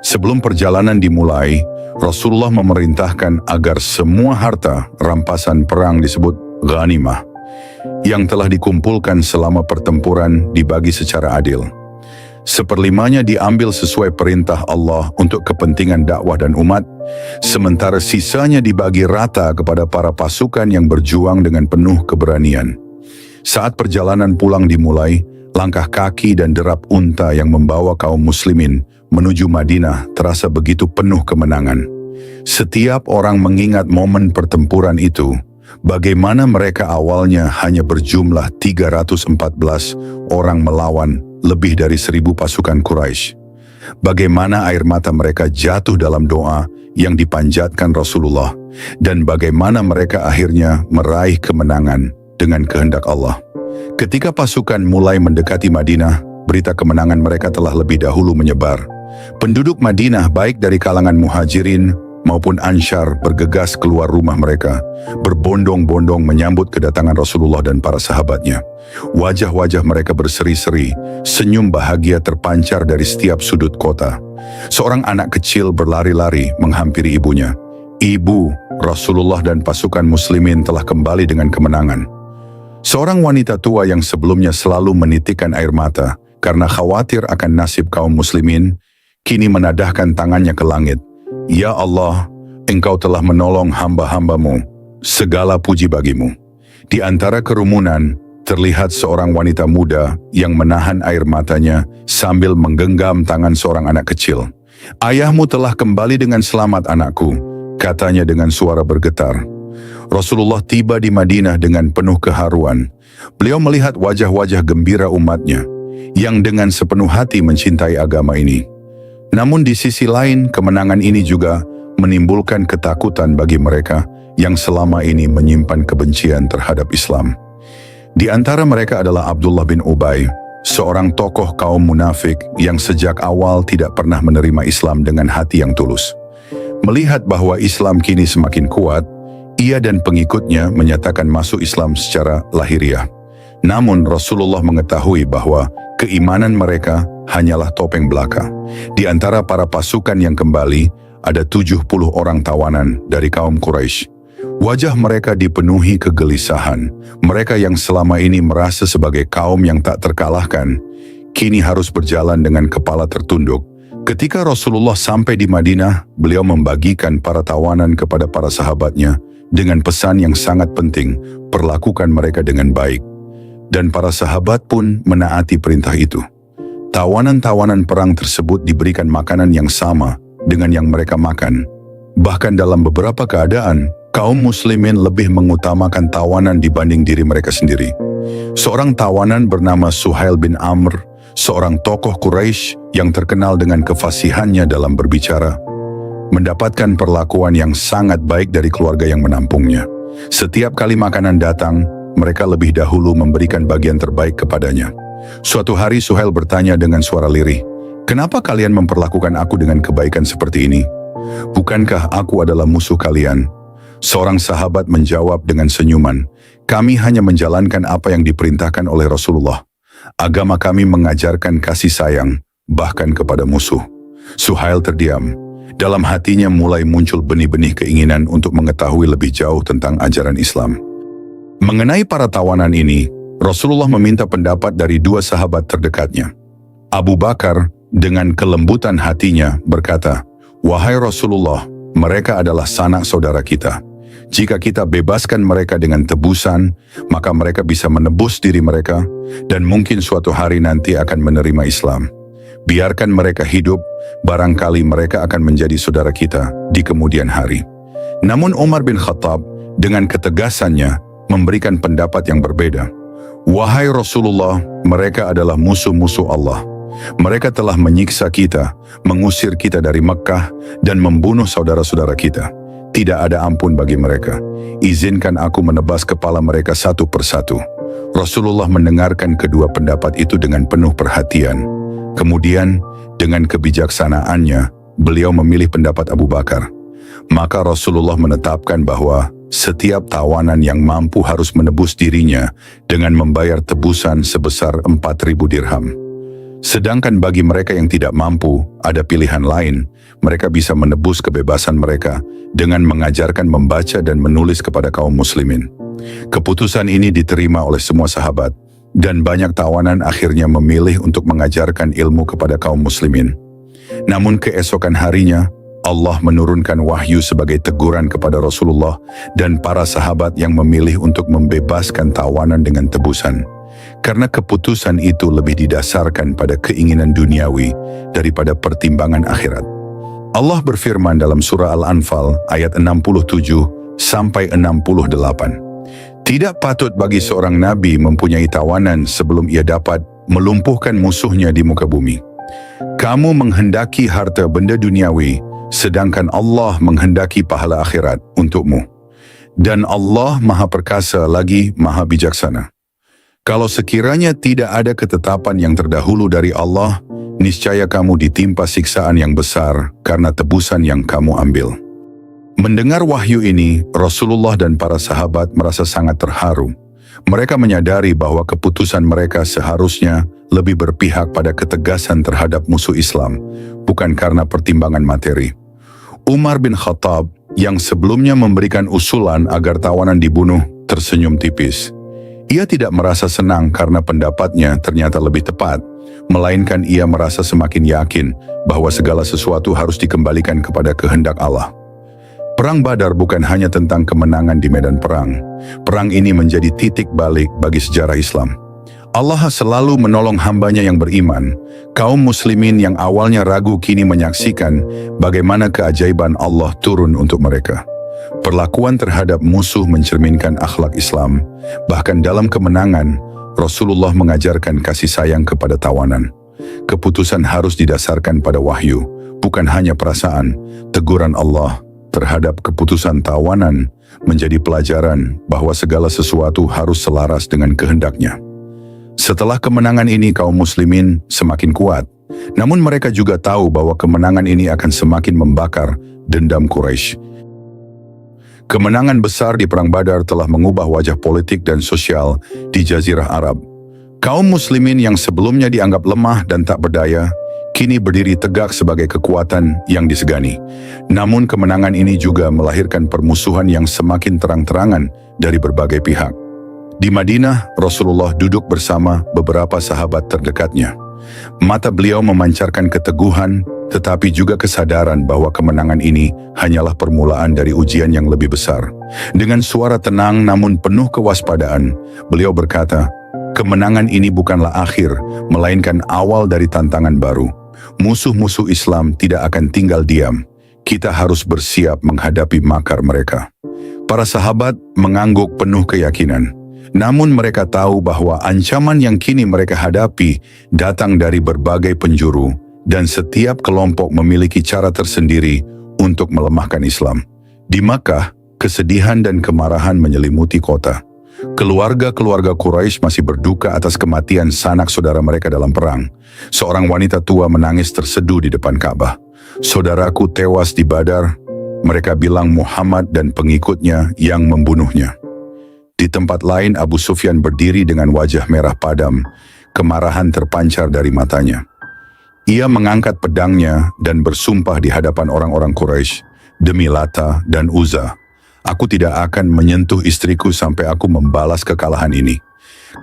Sebelum perjalanan dimulai, Rasulullah memerintahkan agar semua harta rampasan perang disebut ghanimah yang telah dikumpulkan selama pertempuran dibagi secara adil. 1/5 diambil sesuai perintah Allah untuk kepentingan dakwah dan umat, sementara sisanya dibagi rata kepada para pasukan yang berjuang dengan penuh keberanian. Saat perjalanan pulang dimulai, langkah kaki dan derap unta yang membawa kaum muslimin menuju Madinah terasa begitu penuh kemenangan. Setiap orang mengingat momen pertempuran itu, bagaimana mereka awalnya hanya berjumlah 314 orang melawan lebih dari 1.000 pasukan Quraisy. Bagaimana air mata mereka jatuh dalam doa yang dipanjatkan Rasulullah, dan bagaimana mereka akhirnya meraih kemenangan dengan kehendak Allah. Ketika pasukan mulai mendekati Madinah, berita kemenangan mereka telah lebih dahulu menyebar. Penduduk Madinah baik dari kalangan muhajirin maupun Ansyar bergegas keluar rumah mereka, berbondong-bondong menyambut kedatangan Rasulullah dan para sahabatnya. Wajah-wajah mereka berseri-seri, senyum bahagia terpancar dari setiap sudut kota. Seorang anak kecil berlari-lari menghampiri ibunya. "Ibu, Rasulullah dan pasukan muslimin telah kembali dengan kemenangan." Seorang wanita tua yang sebelumnya selalu menitikkan air mata karena khawatir akan nasib kaum muslimin, kini menadahkan tangannya ke langit. "Ya Allah, Engkau telah menolong hamba-hambamu. Segala puji bagimu." Di antara kerumunan, terlihat seorang wanita muda yang menahan air matanya sambil menggenggam tangan seorang anak kecil. "Ayahmu telah kembali dengan selamat, anakku," katanya dengan suara bergetar. Rasulullah tiba di Madinah dengan penuh keharuan. Beliau melihat wajah-wajah gembira umatnya yang dengan sepenuh hati mencintai agama ini. Namun di sisi lain, kemenangan ini juga menimbulkan ketakutan bagi mereka yang selama ini menyimpan kebencian terhadap Islam. Di antara mereka adalah Abdullah bin Ubay, seorang tokoh kaum munafik yang sejak awal tidak pernah menerima Islam dengan hati yang tulus. Melihat bahwa Islam kini semakin kuat, ia dan pengikutnya menyatakan masuk Islam secara lahiriah. Namun Rasulullah mengetahui bahwa keimanan mereka hanyalah topeng belaka. Di antara para pasukan yang kembali, ada 70 orang tawanan dari kaum Quraisy. Wajah mereka dipenuhi kegelisahan. Mereka yang selama ini merasa sebagai kaum yang tak terkalahkan, kini harus berjalan dengan kepala tertunduk. Ketika Rasulullah sampai di Madinah, beliau membagikan para tawanan kepada para sahabatnya dengan pesan yang sangat penting, perlakukan mereka dengan baik. Dan para sahabat pun menaati perintah itu. Tawanan-tawanan perang tersebut diberikan makanan yang sama dengan yang mereka makan. Bahkan dalam beberapa keadaan, kaum muslimin lebih mengutamakan tawanan dibanding diri mereka sendiri. Seorang tawanan bernama Suhail bin Amr, seorang tokoh Quraisy yang terkenal dengan kefasihannya dalam berbicara, mendapatkan perlakuan yang sangat baik dari keluarga yang menampungnya. Setiap kali makanan datang, mereka lebih dahulu memberikan bagian terbaik kepadanya. Suatu hari Suhail bertanya dengan suara lirih, "Kenapa kalian memperlakukan aku dengan kebaikan seperti ini? Bukankah aku adalah musuh kalian?" Seorang sahabat menjawab dengan senyuman, "Kami hanya menjalankan apa yang diperintahkan oleh Rasulullah. Agama kami mengajarkan kasih sayang, bahkan kepada musuh." Suhail terdiam. Dalam hatinya mulai muncul benih-benih keinginan untuk mengetahui lebih jauh tentang ajaran Islam. Mengenai para tawanan ini, Rasulullah meminta pendapat dari 2 sahabat terdekatnya. Abu Bakar dengan kelembutan hatinya berkata, "Wahai Rasulullah, mereka adalah sanak saudara kita. Jika kita bebaskan mereka dengan tebusan, maka mereka bisa menebus diri mereka dan mungkin suatu hari nanti akan menerima Islam. Biarkan mereka hidup, barangkali mereka akan menjadi saudara kita di kemudian hari. Namun Umar bin Khattab dengan ketegasannya memberikan pendapat yang berbeda. Wahai Rasulullah, mereka adalah musuh-musuh Allah. Mereka telah menyiksa kita, mengusir kita dari Mekkah, dan membunuh saudara-saudara kita. Tidak ada ampun bagi mereka. Izinkan aku menebas kepala mereka satu persatu. Rasulullah mendengarkan kedua pendapat itu dengan penuh perhatian. Kemudian, dengan kebijaksanaannya, beliau memilih pendapat Abu Bakar. Maka Rasulullah menetapkan bahwa setiap tawanan yang mampu harus menebus dirinya dengan membayar tebusan sebesar 4.000 dirham. Sedangkan bagi mereka yang tidak mampu, ada pilihan lain. Mereka bisa menebus kebebasan mereka dengan mengajarkan membaca dan menulis kepada kaum muslimin. Keputusan ini diterima oleh semua sahabat, dan banyak tawanan akhirnya memilih untuk mengajarkan ilmu kepada kaum muslimin. Namun keesokan harinya, Allah menurunkan wahyu sebagai teguran kepada Rasulullah dan para sahabat yang memilih untuk membebaskan tawanan dengan tebusan. Karena keputusan itu lebih didasarkan pada keinginan duniawi daripada pertimbangan akhirat. Allah berfirman dalam surah Al-Anfal ayat 67 sampai 68. Tidak patut bagi seorang nabi mempunyai tawanan sebelum ia dapat melumpuhkan musuhnya di muka bumi. Kamu menghendaki harta benda duniawi, sedangkan Allah menghendaki pahala akhirat untukmu. Dan Allah Maha Perkasa lagi Maha Bijaksana. Kalau sekiranya tidak ada ketetapan yang terdahulu dari Allah, niscaya kamu ditimpa siksaan yang besar karena tebusan yang kamu ambil. Mendengar wahyu ini, Rasulullah dan para sahabat merasa sangat terharu. Mereka menyadari bahwa keputusan mereka seharusnya lebih berpihak pada ketegasan terhadap musuh Islam, bukan karena pertimbangan materi. Umar bin Khattab, yang sebelumnya memberikan usulan agar tawanan dibunuh, tersenyum tipis. Ia tidak merasa senang karena pendapatnya ternyata lebih tepat, melainkan ia merasa semakin yakin bahwa segala sesuatu harus dikembalikan kepada kehendak Allah. Perang Badar bukan hanya tentang kemenangan di medan perang. Perang ini menjadi titik balik bagi sejarah Islam. Allah selalu menolong hambanya yang beriman. Kaum muslimin yang awalnya ragu kini menyaksikan bagaimana keajaiban Allah turun untuk mereka. Perlakuan terhadap musuh mencerminkan akhlak Islam. Bahkan dalam kemenangan, Rasulullah mengajarkan kasih sayang kepada tawanan. Keputusan harus didasarkan pada wahyu, bukan hanya perasaan. Teguran Allah terhadap keputusan tawanan menjadi pelajaran bahwa segala sesuatu harus selaras dengan kehendaknya. Setelah kemenangan ini, kaum muslimin semakin kuat. Namun mereka juga tahu bahwa kemenangan ini akan semakin membakar dendam Quraisy. Kemenangan besar di Perang Badar telah mengubah wajah politik dan sosial di Jazirah Arab. Kaum muslimin yang sebelumnya dianggap lemah dan tak berdaya, kini berdiri tegak sebagai kekuatan yang disegani. Namun kemenangan ini juga melahirkan permusuhan yang semakin terang-terangan dari berbagai pihak. Di Madinah, Rasulullah duduk bersama beberapa sahabat terdekatnya. Mata beliau memancarkan keteguhan, tetapi juga kesadaran bahwa kemenangan ini hanyalah permulaan dari ujian yang lebih besar. Dengan suara tenang namun penuh kewaspadaan, beliau berkata, kemenangan ini bukanlah akhir, melainkan awal dari tantangan baru. Musuh-musuh Islam tidak akan tinggal diam. Kita harus bersiap menghadapi makar mereka. Para sahabat mengangguk penuh keyakinan. Namun mereka tahu bahwa ancaman yang kini mereka hadapi datang dari berbagai penjuru, dan setiap kelompok memiliki cara tersendiri untuk melemahkan Islam. Di Makkah, kesedihan dan kemarahan menyelimuti kota. Keluarga-keluarga Quraisy masih berduka atas kematian sanak saudara mereka dalam perang. Seorang wanita tua menangis terseduh di depan Ka'bah. Saudaraku tewas di Badar, mereka bilang Muhammad dan pengikutnya yang membunuhnya. Di tempat lain, Abu Sufyan berdiri dengan wajah merah padam, kemarahan terpancar dari matanya. Ia mengangkat pedangnya dan bersumpah di hadapan orang-orang Quraisy, demi Lata dan Uzza, aku tidak akan menyentuh istriku sampai aku membalas kekalahan ini.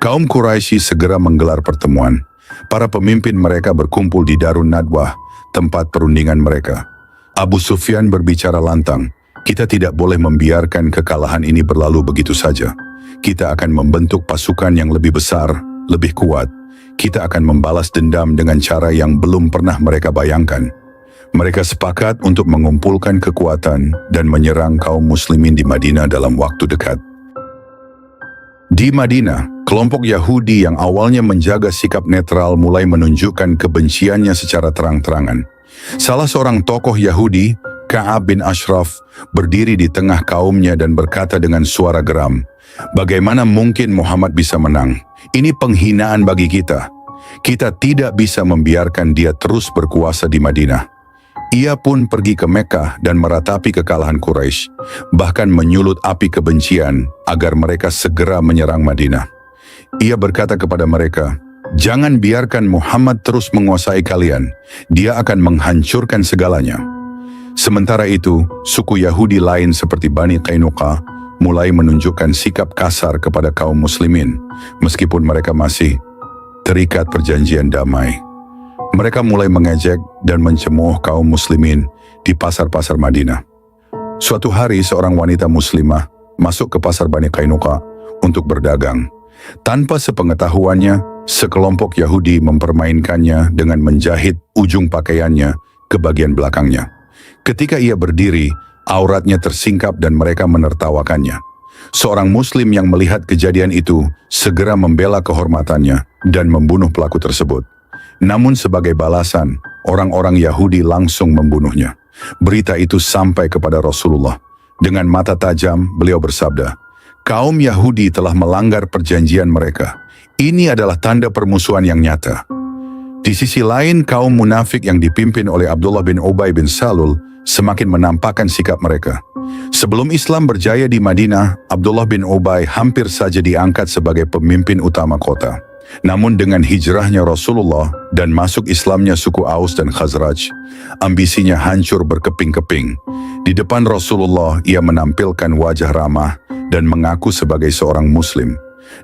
Kaum Quraisy segera menggelar pertemuan. Para pemimpin mereka berkumpul di Darun Nadwah, tempat perundingan mereka. Abu Sufyan berbicara lantang, Kita tidak boleh membiarkan kekalahan ini berlalu begitu saja. Kita akan membentuk pasukan yang lebih besar, lebih kuat. Kita akan membalas dendam dengan cara yang belum pernah mereka bayangkan. Mereka sepakat untuk mengumpulkan kekuatan dan menyerang kaum muslimin di Madinah dalam waktu dekat. Di Madinah, kelompok Yahudi yang awalnya menjaga sikap netral mulai menunjukkan kebenciannya secara terang-terangan. Salah seorang tokoh Yahudi, Ka'ab bin Ashraf, berdiri di tengah kaumnya dan berkata dengan suara geram, "Bagaimana mungkin Muhammad bisa menang? Ini penghinaan bagi kita. Kita tidak bisa membiarkan dia terus berkuasa di Madinah." Ia pun pergi ke Mekkah dan meratapi kekalahan Quraisy, bahkan menyulut api kebencian agar mereka segera menyerang Madinah. Ia berkata kepada mereka, "Jangan biarkan Muhammad terus menguasai kalian. Dia akan menghancurkan segalanya." Sementara itu, suku Yahudi lain seperti Bani Qainuqa mulai menunjukkan sikap kasar kepada kaum muslimin, meskipun mereka masih terikat perjanjian damai. Mereka mulai mengejek dan mencemooh kaum muslimin di pasar-pasar Madinah. Suatu hari seorang wanita muslimah masuk ke pasar Bani Qainuqa untuk berdagang. Tanpa sepengetahuannya, sekelompok Yahudi mempermainkannya dengan menjahit ujung pakaiannya ke bagian belakangnya. Ketika ia berdiri, auratnya tersingkap dan mereka menertawakannya. Seorang muslim yang melihat kejadian itu segera membela kehormatannya dan membunuh pelaku tersebut. Namun sebagai balasan, orang-orang Yahudi langsung membunuhnya. Berita itu sampai kepada Rasulullah. Dengan mata tajam, beliau bersabda, "Kaum Yahudi telah melanggar perjanjian mereka. Ini adalah tanda permusuhan yang nyata." Di sisi lain, kaum munafik yang dipimpin oleh Abdullah bin Ubay bin Salul semakin menampakkan sikap mereka. Sebelum Islam berjaya di Madinah, Abdullah bin Ubay hampir saja diangkat sebagai pemimpin utama kota. Namun dengan hijrahnya Rasulullah dan masuk Islamnya suku Aus dan Khazraj, ambisinya hancur berkeping-keping. Di depan Rasulullah, ia menampilkan wajah ramah dan mengaku sebagai seorang muslim.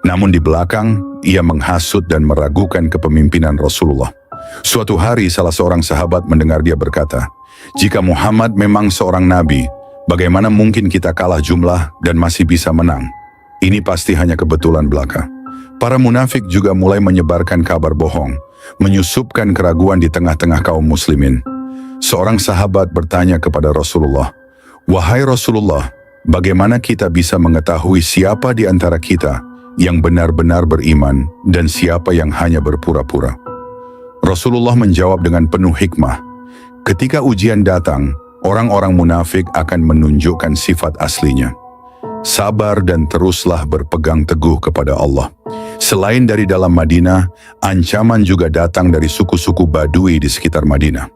Namun di belakang, ia menghasut dan meragukan kepemimpinan Rasulullah. Suatu hari salah seorang sahabat mendengar dia berkata, "Jika Muhammad memang seorang nabi, bagaimana mungkin kita kalah jumlah dan masih bisa menang? Ini pasti hanya kebetulan belaka." Para munafik juga mulai menyebarkan kabar bohong, menyusupkan keraguan di tengah-tengah kaum muslimin. Seorang sahabat bertanya kepada Rasulullah, "Wahai Rasulullah, bagaimana kita bisa mengetahui siapa di antara kita yang benar-benar beriman dan siapa yang hanya berpura-pura?" Rasulullah menjawab dengan penuh hikmah, "Ketika ujian datang, orang-orang munafik akan menunjukkan sifat aslinya. Sabar dan teruslah berpegang teguh kepada Allah." Selain dari dalam Madinah, ancaman juga datang dari suku-suku Badui di sekitar Madinah.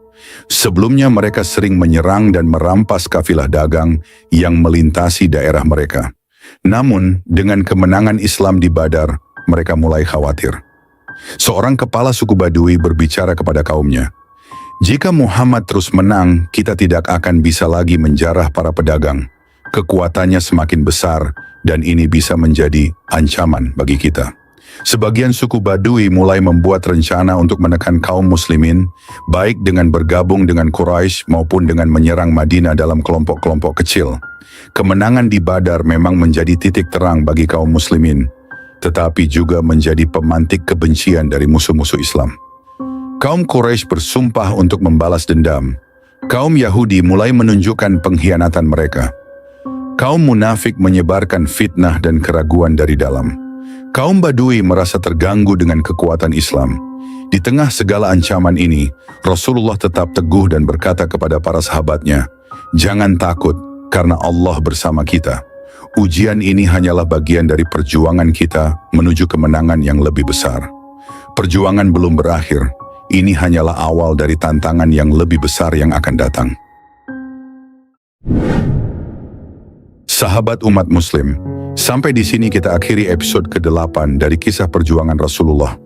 Sebelumnya mereka sering menyerang dan merampas kafilah dagang yang melintasi daerah mereka. Namun, dengan kemenangan Islam di Badar, mereka mulai khawatir. Seorang kepala suku Badui berbicara kepada kaumnya, "Jika Muhammad terus menang, kita tidak akan bisa lagi menjarah para pedagang. Kekuatannya semakin besar dan ini bisa menjadi ancaman bagi kita." Sebagian suku Badui mulai membuat rencana untuk menekan kaum muslimin, baik dengan bergabung dengan Quraisy maupun dengan menyerang Madinah dalam kelompok-kelompok kecil. Kemenangan di Badar memang menjadi titik terang bagi kaum muslimin, tetapi juga menjadi pemantik kebencian dari musuh-musuh Islam. Kaum Quraisy bersumpah untuk membalas dendam. Kaum Yahudi mulai menunjukkan pengkhianatan mereka. Kaum munafik menyebarkan fitnah dan keraguan dari dalam. Kaum Badui merasa terganggu dengan kekuatan Islam. Di tengah segala ancaman ini, Rasulullah tetap teguh dan berkata kepada para sahabatnya, "Jangan takut, karena Allah bersama kita. Ujian ini hanyalah bagian dari perjuangan kita menuju kemenangan yang lebih besar. Perjuangan belum berakhir, ini hanyalah awal dari tantangan yang lebih besar yang akan datang." Sahabat umat muslim, sampai di sini kita akhiri episode ke-8 dari kisah perjuangan Rasulullah.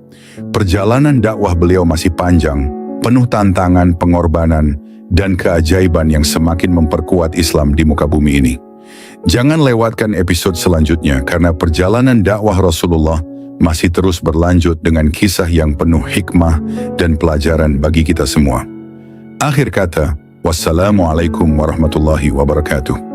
Perjalanan dakwah beliau masih panjang, penuh tantangan, pengorbanan, dan keajaiban yang semakin memperkuat Islam di muka bumi ini. Jangan lewatkan episode selanjutnya karena perjalanan dakwah Rasulullah masih terus berlanjut dengan kisah yang penuh hikmah dan pelajaran bagi kita semua. Akhir kata, wassalamualaikum warahmatullahi wabarakatuh.